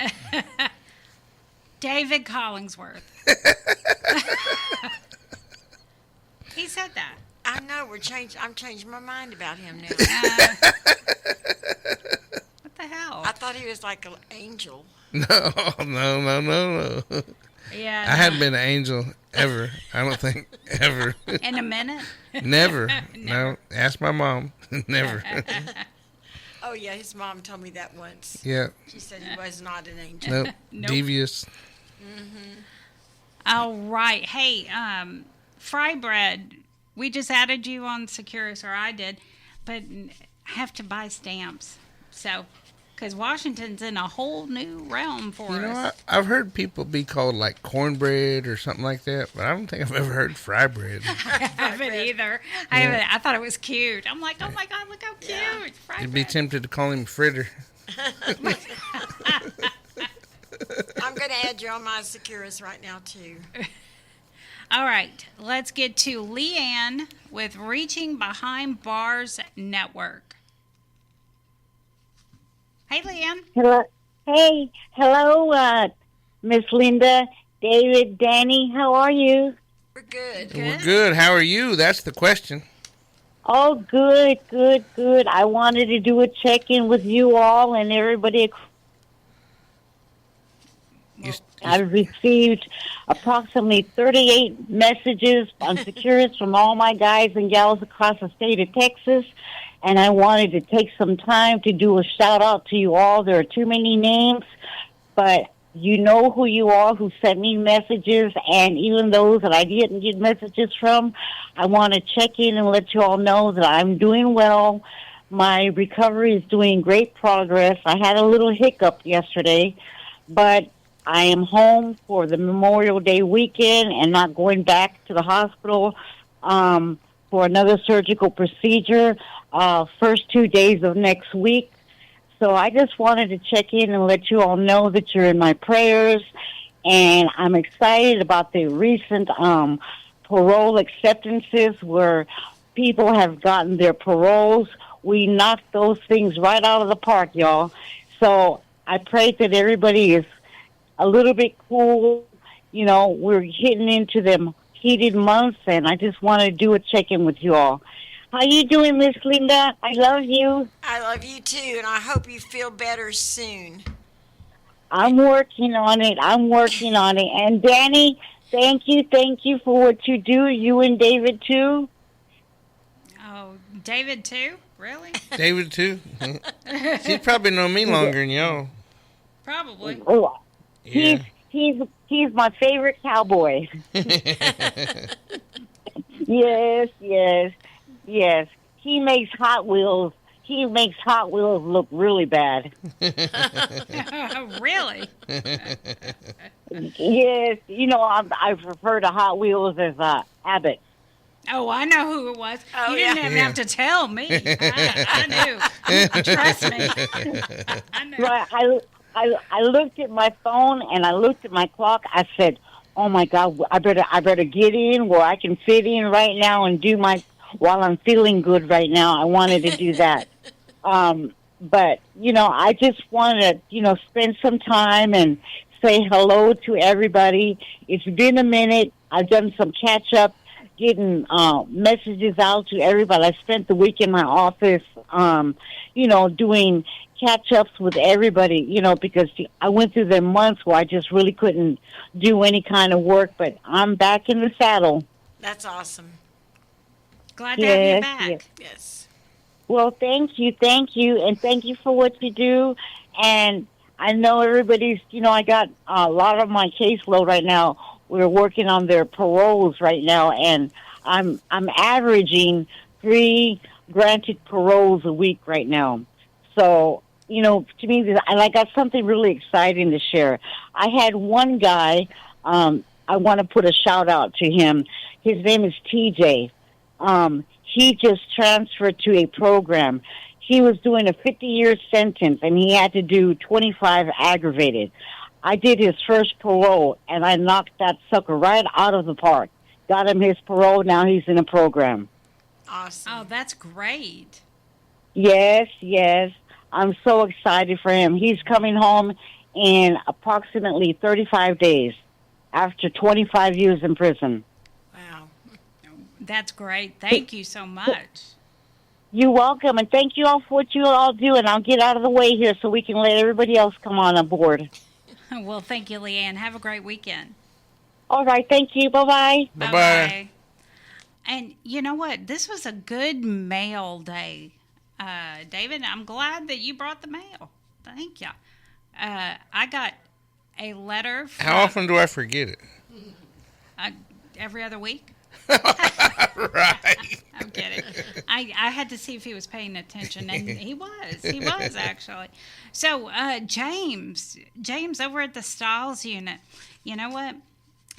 David Collingsworth. He said that. I know. I'm changing my mind about him now. What the hell? I thought he was like an angel. No. Yeah. I hadn't been an angel ever. I don't think ever. In a minute? Never. No. Ask my mom. Never. Oh, yeah. His mom told me that once. Yeah. She said he was not an angel. Nope. Devious. Mm-hmm. All right. Hey, Fry Bread, we just added you on Securus, or I did, but I have to buy stamps. So, because Washington's in a whole new realm for us. I've heard people be called like cornbread or something like that, but I don't think I've ever heard fry bread. I haven't either. I thought it was cute. I'm like, oh my God, look how cute. Fry You'd be tempted to call him fritter. I'm going to add you on my Securus right now, too. All right. Let's get to Leanne with Reaching Behind Bars Network. Hey, Leanne. Hello. Hey. Hello, Miss Linda, David, Dani. How are you? We're good. We're good. How are you? That's the question. Oh, good. I wanted to do a check-in with you all and everybody. I've received approximately 38 messages on Securus from all my guys and gals across the state of Texas, and I wanted to take some time to do a shout-out to you all. There are too many names, but you know who you are, who sent me messages, and even those that I didn't get messages from, I want to check in and let you all know that I'm doing well. My recovery is doing great progress. I had a little hiccup yesterday, but I am home for the Memorial Day weekend and not going back to the hospital for another surgical procedure first 2 days of next week. So I just wanted to check in and let you all know that you're in my prayers, and I'm excited about the recent parole acceptances where people have gotten their paroles. We knocked those things right out of the park, y'all. So I pray that everybody is a little bit cool. You know, we're getting into them heated months, and I just want to do a check-in with you all. How you doing, Miss Linda? I love you. I love you, too, and I hope you feel better soon. I'm working on it. And Dani, thank you for what you do, you and David, too. Oh, David, too? Really? David, too? He's probably known me longer than y'all. Probably. Oh, yeah. He's my favorite cowboy. Yes. He makes Hot Wheels. he makes Hot Wheels look really bad. Really? Yes, I prefer to Hot Wheels as Abbott. Oh, I know who it was. Oh, You didn't yeah. even have to tell me. I knew. Trust me. I knew. Right, I looked at my phone and I looked at my clock. I said, "Oh my God, I better get in where I can fit in right now and do while I'm feeling good right now." I wanted to do that. But I just wanted to spend some time and say hello to everybody. It's been a minute. I've done some catch up, getting messages out to everybody. I spent the week in my office, doing catch-ups with everybody, because I went through the months where I just really couldn't do any kind of work, but I'm back in the saddle. That's awesome. Glad to have you back. Yes. Well, thank you, and thank you for what you do. And I know everybody's, I got a lot of my caseload right now. We're working on their paroles right now, and I'm averaging 3 granted paroles a week right now. So, to me, I got something really exciting to share. I had one guy, I want to put a shout out to him. His name is TJ. He just transferred to a program. He was doing a 50-year sentence, and he had to do 25 aggravated. I did his first parole, and I knocked that sucker right out of the park. Got him his parole. Now he's in a program. Awesome. Oh, that's great. Yes. I'm so excited for him. He's coming home in approximately 35 days after 25 years in prison. Wow. That's great. Thank you so much. You're welcome, and thank you all for what you all do, and I'll get out of the way here so we can let everybody else come on board. Well, thank you, Leanne. Have a great weekend. All right, thank you. Bye-bye. Bye-bye. And you know what? This was a good mail day. David, I'm glad that you brought the mail. Thank you. I got a letter from... How often do I forget it? Every other week. Right. I'm kidding. I had to see if he was paying attention, and he was. He was, actually. So, James over at the Styles unit, you know what?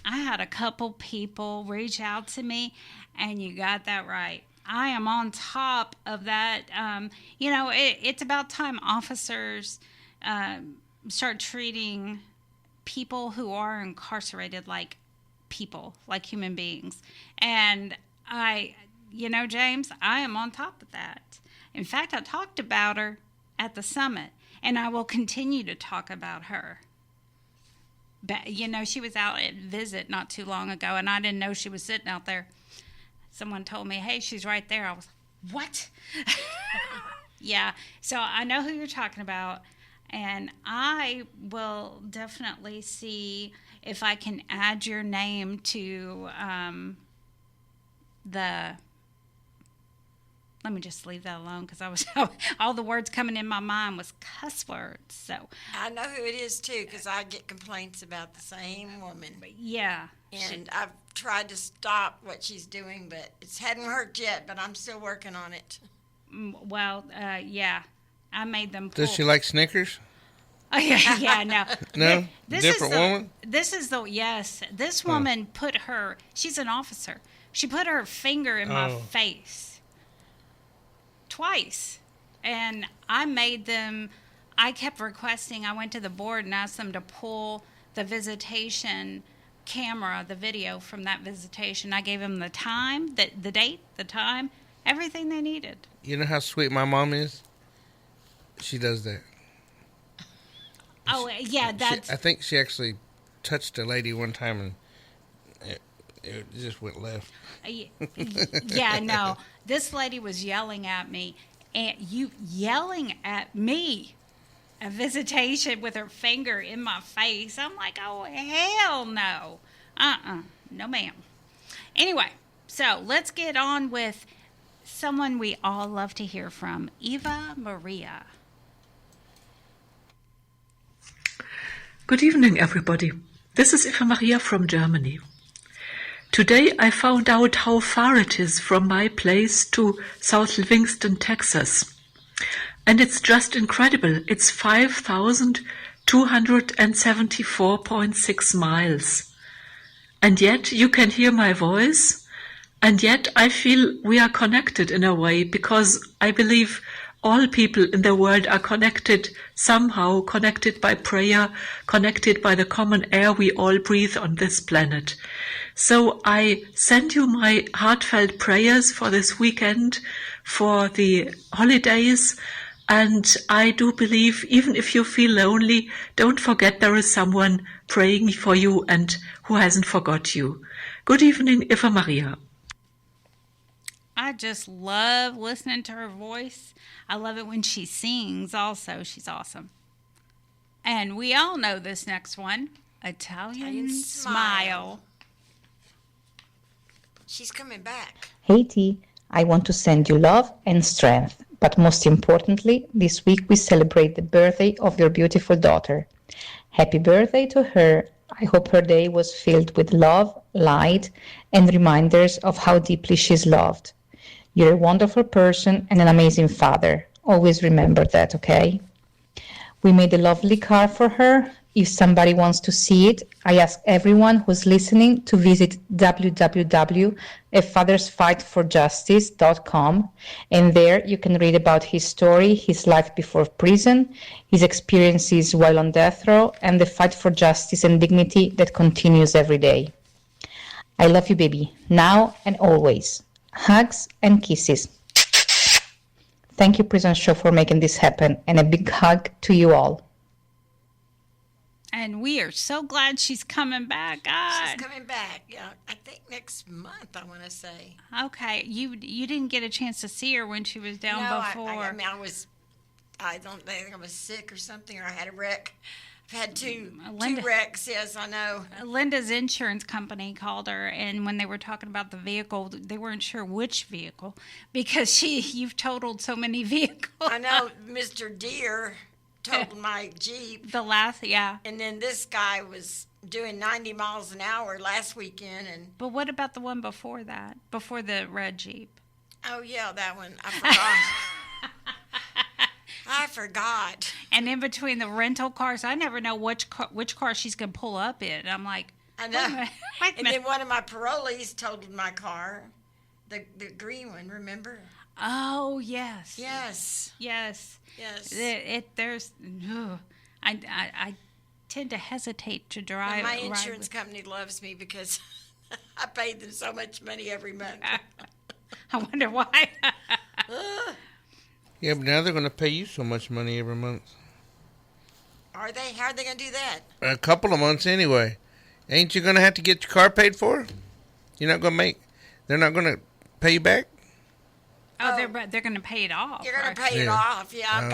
I had a couple people reach out to me, and you got that right. I am on top of that. It's about time officers start treating people who are incarcerated like people, like human beings. And James, I am on top of that. In fact, I talked about her at the summit, and I will continue to talk about her. But, she was out at visit not too long ago, and I didn't know she was sitting out there. Someone told me, hey, she's right there. I was like, what? Yeah, so I know who you're talking about, and I will definitely see if I can add your name to let me just leave that alone, because I was all the words coming in my mind was cuss words. So I know who it is too, because I get complaints about the same woman. Yeah, and I've tried to stop what she's doing, but it hadn't worked yet. But I'm still working on it. Well, yeah, I made them. Does she like Snickers? Oh, yeah, no. No? Different woman? This woman she's an officer. She put her finger in my face twice. And I kept requesting, I went to the board and asked them to pull the visitation camera, the video from that visitation. I gave them the time, the date, the time, everything they needed. You know how sweet my mom is? She does that. Oh, yeah, I think she actually touched a lady one time and it just went left. Yeah, no. This lady was yelling at me, and yelling at me, a visitation with her finger in my face. I'm like, oh, hell no. No, ma'am. Anyway, so let's get on with someone we all love to hear from, Eva Maria. Good evening, everybody. This is Eva Maria from Germany. Today I found out how far it is from my place to South Livingston, Texas. And it's just incredible. It's 5,274.6 miles. And yet you can hear my voice. And yet I feel we are connected in a way, because I believe all people in the world are connected somehow, connected by prayer, connected by the common air we all breathe on this planet. So I send you my heartfelt prayers for this weekend, for the holidays. And I do believe, even if you feel lonely, don't forget there is someone praying for you and who hasn't forgot you. Good evening, Eva Maria. I just love listening to her voice. I love it when she sings also. She's awesome. And we all know this next one, Italian Smile. She's coming back. Hey T, I want to send you love and strength. But most importantly, this week we celebrate the birthday of your beautiful daughter. Happy birthday to her. I hope her day was filled with love, light, and reminders of how deeply she's loved. You're a wonderful person and an amazing father. Always remember that, okay? We made a lovely card for her. If somebody wants to see it, I ask everyone who's listening to visit www.afathersfightforjustice.com, and there you can read about his story, his life before prison, his experiences while on death row, and the fight for justice and dignity that continues every day. I love you, baby, now and always. Hugs and kisses. Thank you, Prison Show, for making this happen, and a big hug to you all. And we are so glad she's coming back. God. She's coming back. Yeah, I think next month, I want to say. Okay, you didn't get a chance to see her when she was down before. I mean, I don't think I was sick or something, or I had a wreck. I've had two wrecks, yes, I know. Linda's insurance company called her, and when they were talking about the vehicle, they weren't sure which vehicle, because you've totaled so many vehicles. I know, Mr. Deere totaled my Jeep. Yeah. And then this guy was doing 90 miles an hour last weekend. But what about the one before that, before the red Jeep? Oh, yeah, that one. I forgot. I forgot. And in between the rental cars, I never know which car she's going to pull up in. I'm like, I know. Wait a minute. And then one of my parolees totaled my car, the green one, remember? Oh, yes. Yes. Yes. Yes. I tend to hesitate to drive. And my insurance company loves me because I paid them so much money every month. I wonder why. Yeah, but now they're going to pay you so much money every month. Are they? How are they going to do that? A couple of months anyway. Ain't you going to have to get your car paid for? You're not going to they're not going to pay you back? Oh, they're going to pay it off. You're going to pay it off. Yeah, I've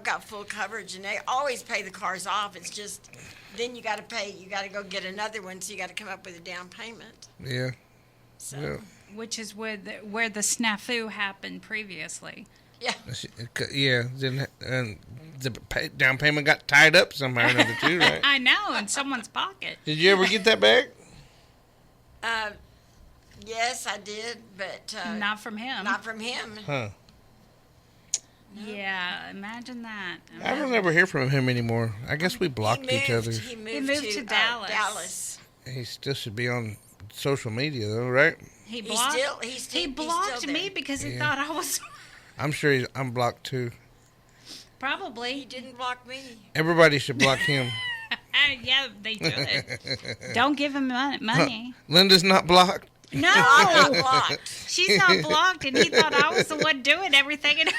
got full coverage, and they always pay the cars off. It's just then you got to pay. You got to go get another one, so you got to come up with a down payment. Yeah. So. Yeah. Which is where the snafu happened previously. Yeah. Yeah. Then the down payment got tied up somehow or another too, right? I know, in someone's pocket. Did you ever get that back? Yes, I did, but not from him. Not from him. Huh. No. Yeah, imagine that. I don't ever hear from him anymore. I guess we blocked each other. He moved to Dallas. He still should be on social media, though, right? He blocked me because he thought I was. I'm sure I'm blocked too. Probably. He didn't block me. Everybody should block him. Yeah, they should. Don't give him money. Linda's not blocked. No, I'm not blocked. She's not blocked, and he thought I was the one doing everything. And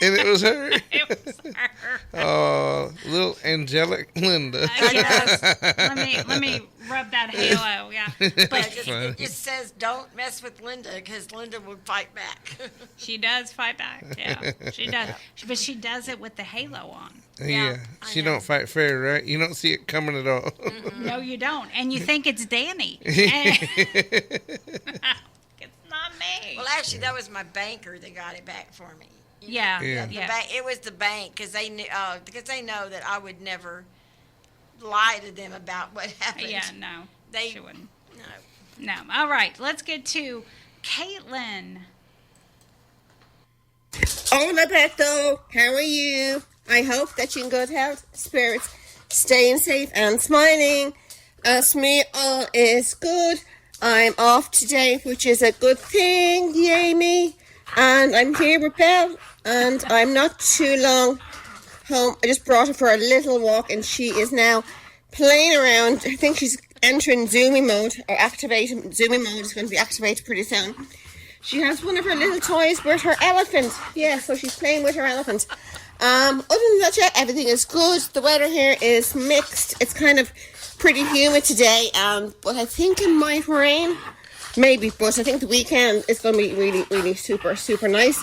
it was her. It was her. Oh, little angelic Linda. Yes. Let me rub that halo. Yeah. But it just says don't mess with Linda because Linda will fight back. She does fight back. Yeah, she does. But she does it with the halo on. Yeah. She don't fight fair, right? You don't see it coming at all. Mm-mm. No, you don't. And you think it's Dani. It's not me. Well, actually, that was my banker that got it back for me. Yeah. It was the bank because they knew they know that I would never lie to them about what happened. Yeah, no, she wouldn't. No. All right, let's get to Caitlin. Hola, Beto. How are you? I hope that you're in good health, spirits, staying safe and smiling. As me, all is good. I'm off today, which is a good thing. Yay me. And I'm here with Belle, and I'm not too long home. I just brought her for a little walk, and she is now playing around. I think she's entering Zoomy mode, or activating. Zoomy mode is going to be activated pretty soon. She has one of her little toys with her elephant. Yeah, so she's playing with her elephant. Other than that, yeah, everything is good. The weather here is mixed. It's kind of pretty humid today, but I think it might rain. Maybe, but I think the weekend is going to be really, really super, super nice.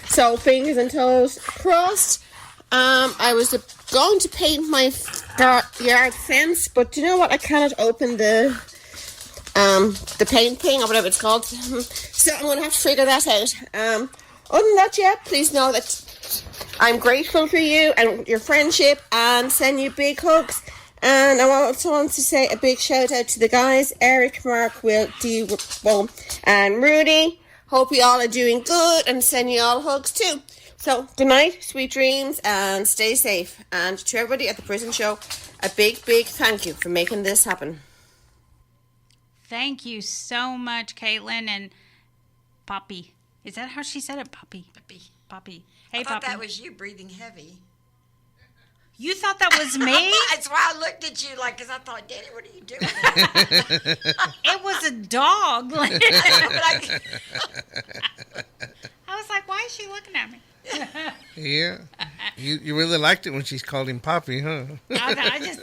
So, fingers and toes crossed. I was going to paint my yard fence, but do you know what? I cannot open the paint thing or whatever it's called. So I'm going to have to figure that out. Other than that, yeah, please know that I'm grateful for you and your friendship and send you big hugs. And I also want to say a big shout out to the guys, Eric, Mark, Will, Bo, and Rudy. Hope you all are doing good and send you all hugs too. So, good night, sweet dreams, and stay safe. And to everybody at the Prison Show, a big, big thank you for making this happen. Thank you so much, Caitlin and Poppy. Is that how she said it? Poppy. Poppy. Hey, I thought Poppy. that was you breathing heavy. You thought that was me? That's why I looked at you because I thought, Danny, what are you doing? It was a dog. I was like, why is she looking at me? Yeah. You really liked it when she's called him Poppy, huh? I just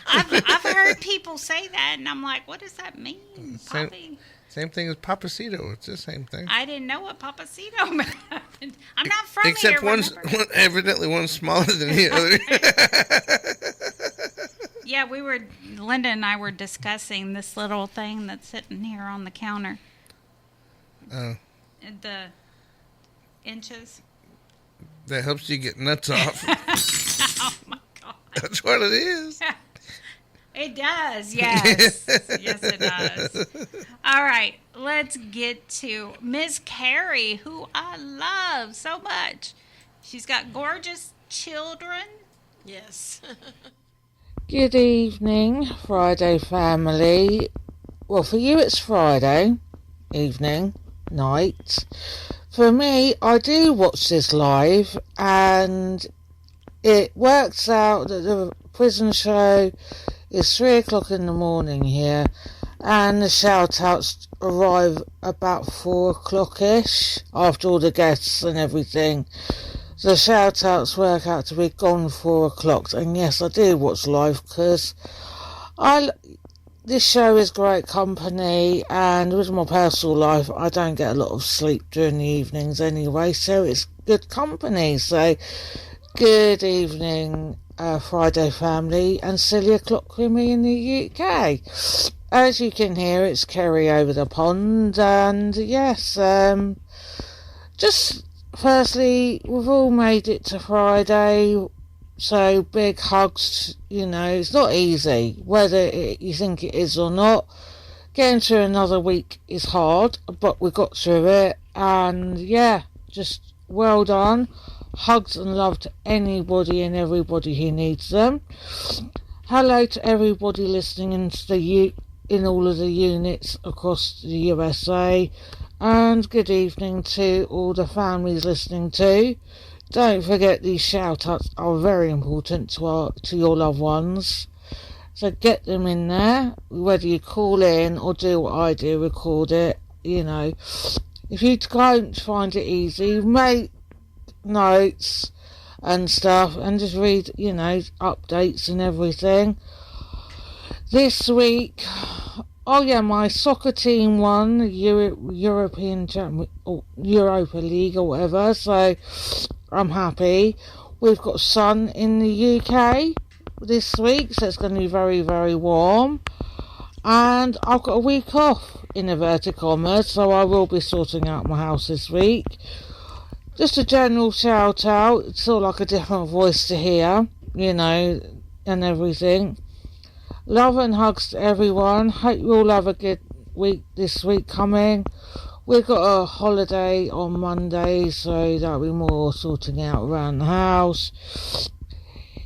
I've heard people say that, and I'm like, what does that mean, Poppy? Same thing as Papacito. It's the same thing. I didn't know what Papacito meant. I'm not from Except here, evidently one's smaller than the other. Yeah, Linda and I were discussing this little thing that's sitting here on the counter. Oh. The inches. That helps you get nuts off. Oh, my God. That's what it is. It does, yes. Yes, it does. All right, let's get to Miss Carrie, who I love so much. She's got gorgeous children. Yes. Good evening, Friday family. Well, for you it's Friday evening, night. For me, I do watch this live, and it works out that the prison show is 3 o'clock in the morning here, and the shout-outs arrive about 4 o'clock-ish, after all the guests and everything. The shout-outs work out to be gone 4 o'clock, and yes, I do watch live, because this show is great company, and with my personal life, I don't get a lot of sleep during the evenings anyway, so it's good company. So, good evening, Friday family, and silly o'clock with me in the UK. As you can hear, it's Kerry over the pond, and yes, just firstly, we've all made it to Friday. So big hugs, it's not easy, whether you think it is or not. Getting through another week is hard, but we got through it, and yeah, just well done. Hugs and love to anybody and everybody who needs them. Hello to everybody listening in all of the units across the USA, and good evening to all the families listening too. Don't forget, these shout-outs are very important to your loved ones. So get them in there, whether you call in or do what I do, record it, If you don't find it easy, make notes and stuff, and just read, updates and everything. This week, my soccer team won European Champion, or Europa League or whatever, so I'm happy. We've got sun in the UK this week, so it's going to be very, very warm. And I've got a week off, in inverted commas, so I will be sorting out my house this week. Just a general shout out. It's sort of like a different voice to hear, and everything. Love and hugs to everyone. Hope you all have a good week this week coming. we've got a holiday on Monday, so that'll be more sorting out around the house.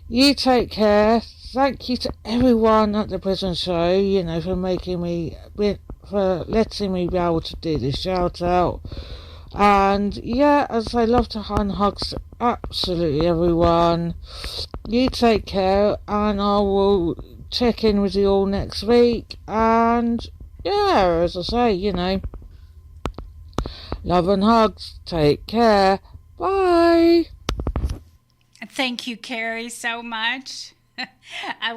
You take care. Thank you to everyone at the Prison Show, you know, for for letting me be able to do this shout out. And yeah, as I love to hand hugs to absolutely everyone. You take care, and I will check in with you all next week. And yeah, as I say, you know, love and hugs. Take care. Bye. Thank you, Carrie, so much.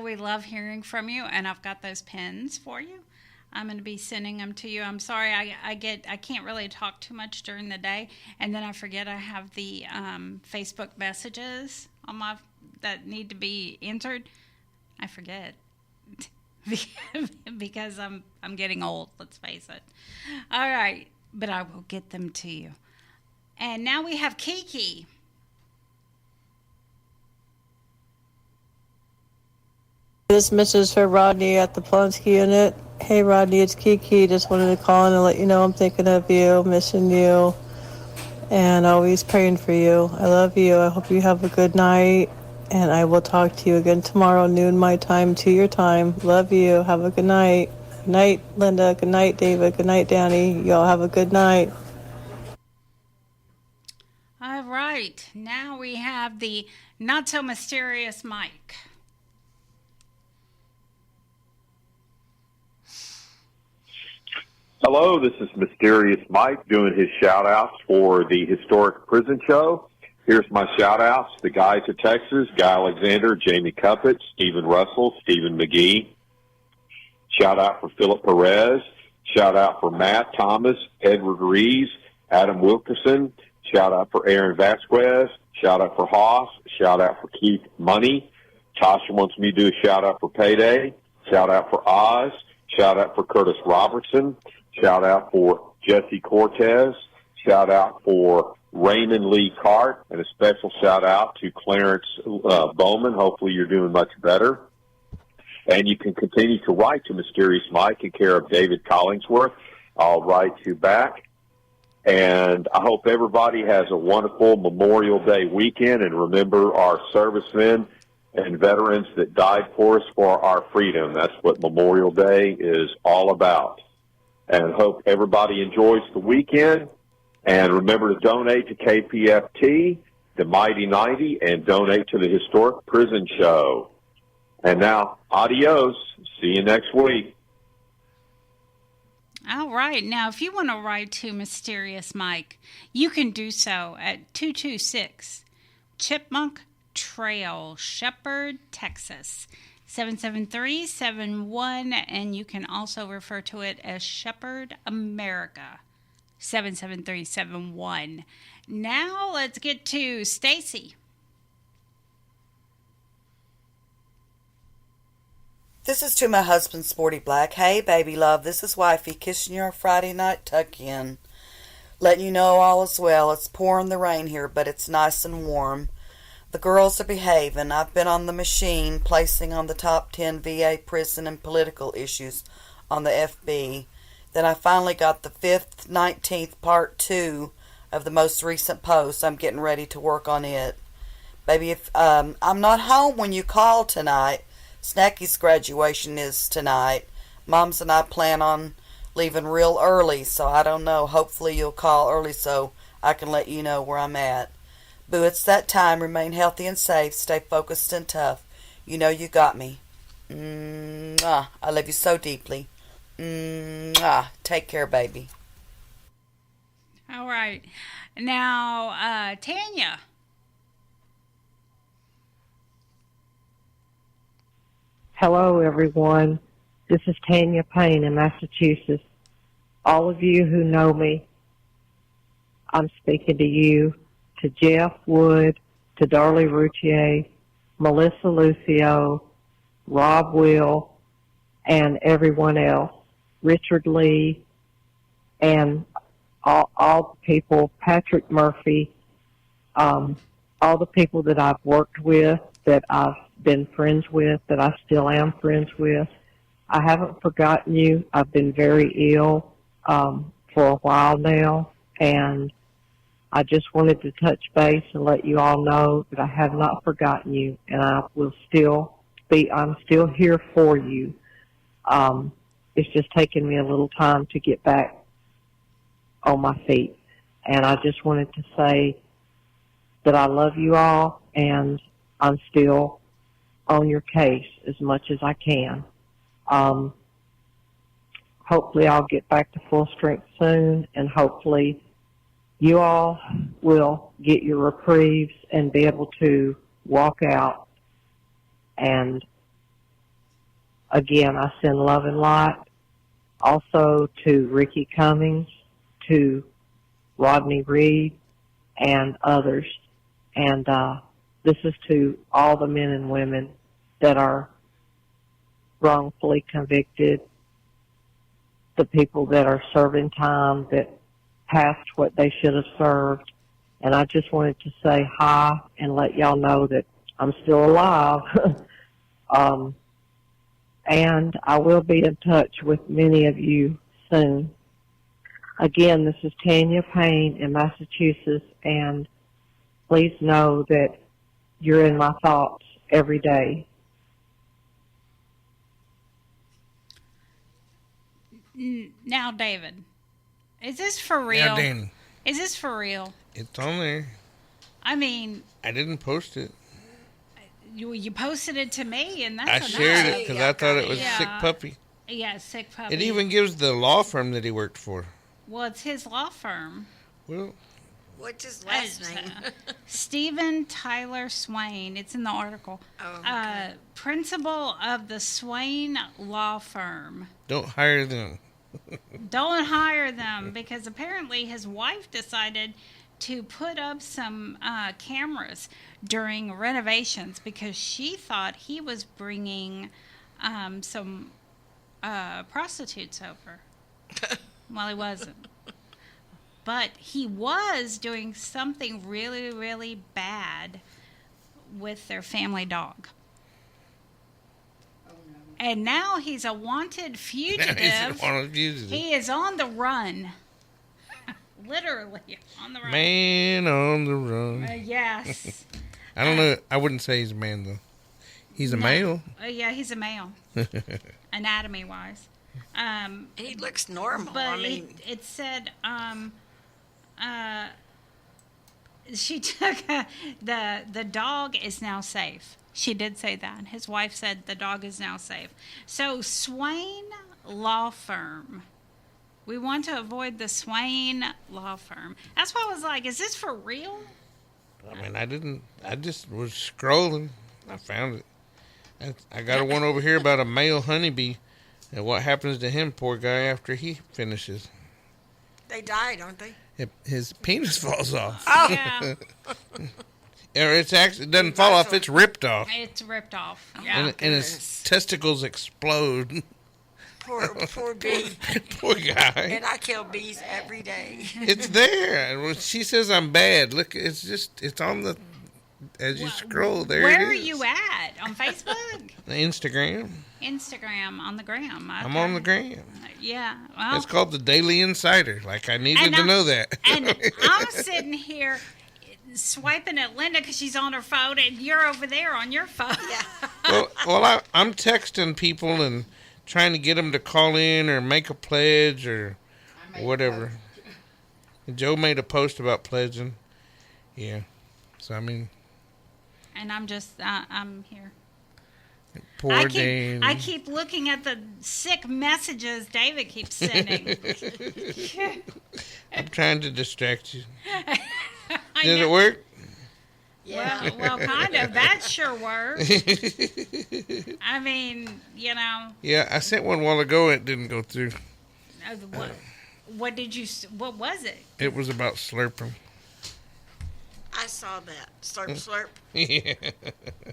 We love hearing from you, and I've got those pins for you. I'm going to be sending them to you. I'm sorry, I can't really talk too much during the day, and then I forget I have the Facebook messages on that need to be answered. I forget because I'm getting old. Let's face it. All right, but I will get them to you. And now we have Kiki. This message for Rodney at the Plonsky unit. Hey Rodney, it's Kiki. Just wanted to call in and let you know I'm thinking of you, missing you, and always praying for you. I love you. I hope you have a good night, and I will talk to you again tomorrow, noon my time to your time. Love you. Have a good night. Good night, Linda. Good night, David. Good night, Danny. Y'all have a good night. All right. Now we have the not so mysterious Mike. Hello, this is Mysterious Mike doing his shout-outs for the Historic Prison Show. Here's my shout-outs. The guys at Texas, Guy Alexander, Jamie Cuppett, Stephen Russell, Stephen McGee. Shout-out for Philip Perez. Shout-out for Matt Thomas, Edward Reeves, Adam Wilkerson. Shout-out for Aaron Vasquez. Shout-out for Haas. Shout-out for Keith Money. Tasha wants me to do a shout-out for Payday. Shout-out for Oz. Shout-out for Curtis Robertson. Shout out for Jesse Cortez. Shout out for Raymond Lee Cart. And a special shout out to Clarence Bowman. Hopefully you're doing much better. And you can continue to write to Mysterious Mike in care of David Collingsworth. I'll write you back. And I hope everybody has a wonderful Memorial Day weekend. And remember our servicemen and veterans that died for us for our freedom. That's what Memorial Day is all about. And hope everybody enjoys the weekend. And remember to donate to KPFT, the Mighty 90, and donate to the Historic Prison Show. And now, adios. See you next week. All right. Now, if you want to write to Mysterious Mike, you can do so at 226 Chipmunk Trail, Shepherd, Texas. 77371, and you can also refer to it as Shepherd America. 77371. Now let's get to Stacy. This is to my husband, Sporty Black. Hey, baby love, this is Wifey, kissing your Friday night tuck-in. Letting you know all is well. It's pouring the rain here, but it's nice and warm. The girls are behaving. I've been on the machine, placing on the top 10 VA prison and political issues on the FB. Then I finally got the 5th, 19th, part 2 of the most recent post. I'm getting ready to work on it. Baby, if I'm not home when you call tonight, Snacky's graduation is tonight. Moms and I plan on leaving real early, so I don't know. Hopefully you'll call early so I can let you know where I'm at. Boo, it's that time. Remain healthy and safe. Stay focused and tough. You know you got me. Mwah. I love you so deeply. Mwah. Take care, baby. All right. Now, Tanya. Hello, everyone. This is Tanya Payne in Massachusetts. All of you who know me, I'm speaking to you. To Jeff Wood, to Darlie Routier, Melissa Lucio, Rob Will, and everyone else, Richard Lee, and all the people, Patrick Murphy, all the people that I've worked with, that I've been friends with, that I still am friends with. I haven't forgotten you. I've been very ill for a while now, and I just wanted to touch base and let you all know that I have not forgotten you, and I'm still here for you. It's just taken me a little time to get back on my feet. And I just wanted to say that I love you all, and I'm still on your case as much as I can. Hopefully I'll get back to full strength soon, and hopefully you all will get your reprieves and be able to walk out. And again, I send love and light also to Ricky Cummings, to Rodney Reed, and others. And this is to all the men and women that are wrongfully convicted, the people that are serving time that passed what they should have served. And I just wanted to say hi and let y'all know that I'm still alive. And I will be in touch with many of you soon. Again, this is Tanya Payne in Massachusetts, and please know that you're in my thoughts every day. Now, David, is this for real? Now, Dani. Is this for real? It's on there. I mean, I didn't post it. you posted it to me, and that's I enough. shared it because I thought it was Yeah. Sick Puppy. Yeah, Sick Puppy. It even gives the law firm that he worked for. Well, it's his law firm. Well, what's his last name? Stephen Tyler Swain. It's in the article. Oh, okay. Principal of the Swain Law Firm. don't hire them. Don't hire them, because apparently his wife decided to put up some cameras during renovations because she thought he was bringing some prostitutes over. Well, he wasn't. But he was doing something really, really bad with their family dog. And now he's a wanted fugitive. He is on the run. Literally on the run. Man on the run. Yes. I don't know. I wouldn't say he's a man, though. He's a male. Yeah, he's a male. Anatomy-wise. He looks normal. But I mean, it said she took the dog is now safe. She did say that. His wife said the dog is now safe. So Swain Law Firm. We want to avoid the Swain Law Firm. That's why I was like, is this for real? I mean, I just was scrolling. I found it. I got one over here about a male honeybee and what happens to him, poor guy, after he finishes. they die, don't they? His penis falls off. Oh. Yeah. It doesn't fall off, it's ripped off. It's ripped off. Yeah. And his testicles explode. Poor bee. Poor guy. And I kill bees every day. It's there. When she says I'm bad, look, it's on the, as you scroll, there it is. Where are you at? On Facebook? Instagram. Instagram, on the gram. Okay. I'm on the gram. Yeah. Well, It's called the Daily Insider. Like, I needed to know that. And I'm sitting here swiping at Linda because she's on her phone, and you're over there on your phone. Yeah. Well, I'm texting people and trying to get them to call in or make a pledge or whatever. Joe made a post about pledging. Yeah. So, I mean. And I'm just, I'm here. Poor Dani. I keep looking at the sick messages David keeps sending. I'm trying to distract you. Did it work? Yeah. Well, kind of. That sure worked. I mean, you know. Yeah, I sent one a while ago and it didn't go through. What was it? It was about slurping. I saw that. Slurp. Yeah.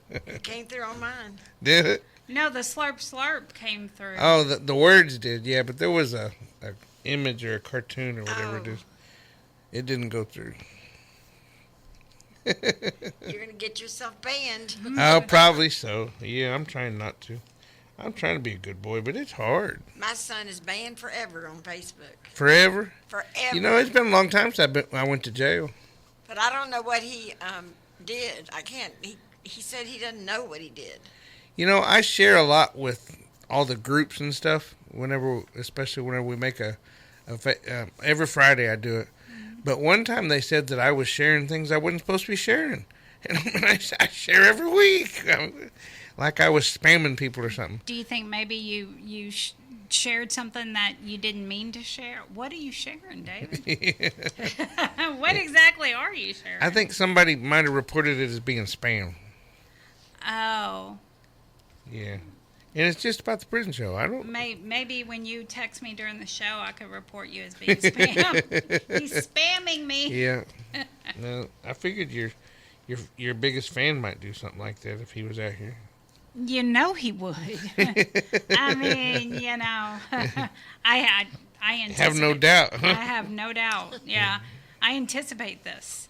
It came through on mine. Did it? No, the slurp came through. Oh, the words did, yeah, but there was a image or a cartoon or whatever it is. It didn't go through. You're going to get yourself banned. Oh, probably so. Yeah, I'm trying not to. I'm trying to be a good boy, but it's hard. My son is banned forever on Facebook. Forever? Forever. You know, it's been a long time since I went to jail. But I don't know what he did. I can't. He said he doesn't know what he did. You know, I share a lot with all the groups and stuff. Especially whenever we make every Friday I do it. But one time they said that I was sharing things I wasn't supposed to be sharing. And I share every week. Like I was spamming people or something. Do you think maybe you shared something that you didn't mean to share? What are you sharing, David? What exactly are you sharing? I think somebody might have reported it as being spam. Oh. Yeah. And it's just about the prison show. I don't. Maybe when you text me during the show, I could report you as being spam. He's spamming me. Yeah. No, I figured your biggest fan might do something like that if he was out here. You know he would. I mean, you know, I anticipate. Have no doubt. I have no doubt. Yeah, I anticipate this.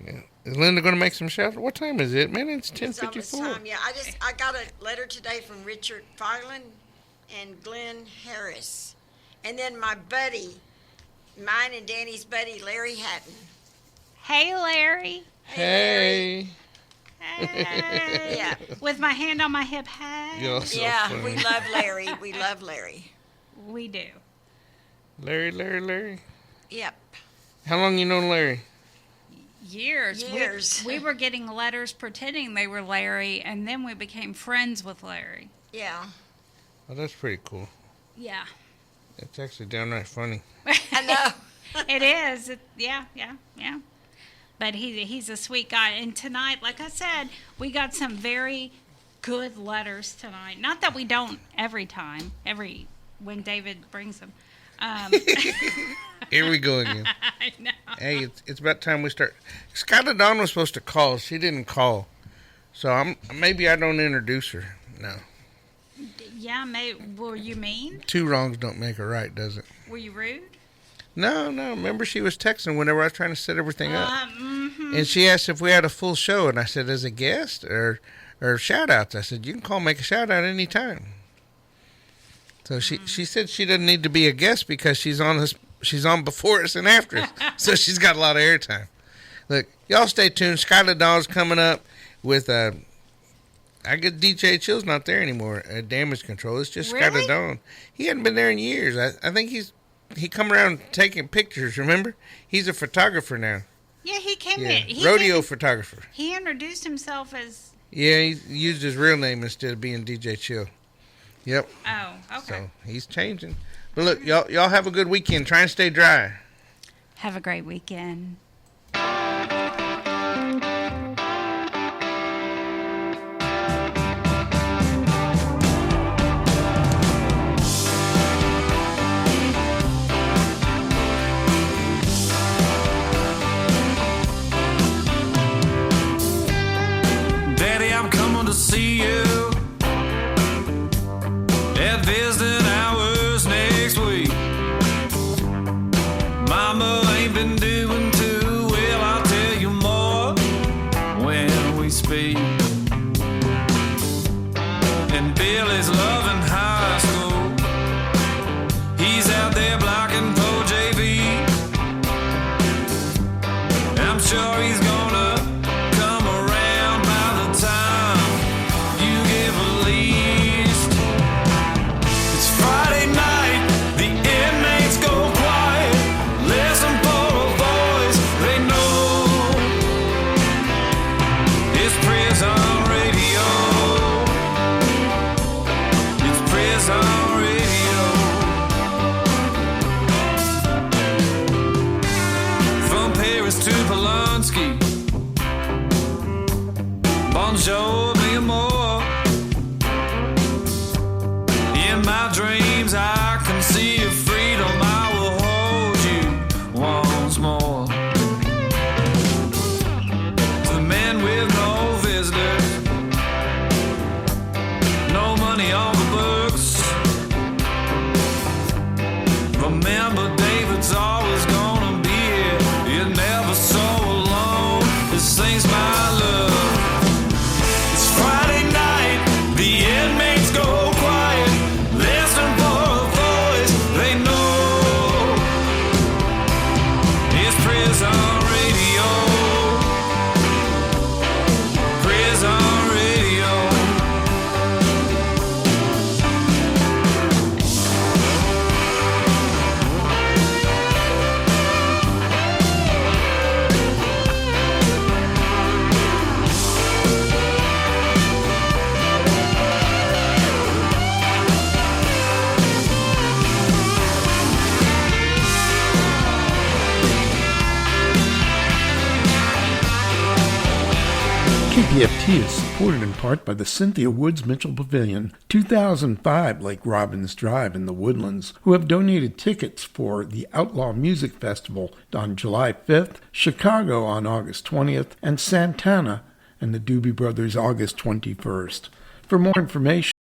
Yeah. Is Linda going to make some shout? What time is it, man? It's 10:54. It's almost time. Yeah, I got a letter today from Richard Filan and Glenn Harris, and then my buddy, mine and Danny's buddy, Larry Hatton. Hey, Larry. Hey. Hey. Yeah. With my hand on my hip. Hey. You're so yeah, funny. we love Larry. We love Larry. We do. Larry. Yep. How long you known Larry? Years. We were getting letters pretending they were Larry, and then we became friends with Larry. Yeah. Oh, that's pretty cool. Yeah. It's actually downright funny. I know. It is. Yeah. But he's a sweet guy. And tonight, like I said, we got some very good letters tonight. Not that we don't when David brings them. Here we go again. I know. Hey, it's about time we start. Skylar Dawn was supposed to call. She didn't call. So maybe I don't introduce her. No. Yeah, were you mean? Two wrongs don't make a right, does it? Were you rude? No. Remember, she was texting whenever I was trying to set everything up. Mm-hmm. And she asked if we had a full show. And I said, as a guest or shout-outs? I said, you can call, make a shout-out any time. So she said she doesn't need to be a guest because she's on before us and after us. So she's got a lot of airtime. Look, y'all stay tuned. Skylar Dawn's coming up with I get DJ Chill's not there anymore. Damage Control. It's just Really? Skylar Dawn. He hadn't been there in years. I think he come around taking pictures. Remember? He's a photographer now. Yeah, he came Yeah, in. rodeo photographer. He introduced himself as. Yeah, he used his real name instead of being DJ Chill. Yep. Oh, okay. So he's changing. But look, y'all have a good weekend. Try and stay dry. Have a great weekend. Daddy, I'm coming to see you at visiting hours next week. Mama ain't been doing too well, I'll tell you more when we speak. And Billy's loving high school. He's out there blocking for JV. I'm sure he's gonna come around by the time you get released. It's Friday night, the inmates go quiet. Listen for a voice they know. It's prison radio. It's prison radio. From Paris to Polanski. Bonjour, mi amor. In my dreams, I can see your freedom. I will hold you once more. To the men with no visitors, no money on the books. Remember, David's always gonna be here. You're never so alone. This thing's my love. It's KPFT is supported in part by the Cynthia Woods Mitchell Pavilion, 2005 Lake Robbins Drive in the Woodlands, who have donated tickets for the Outlaw Music Festival on July 5th, Chicago on August 20th, and Santana and the Doobie Brothers August 21st. For more information,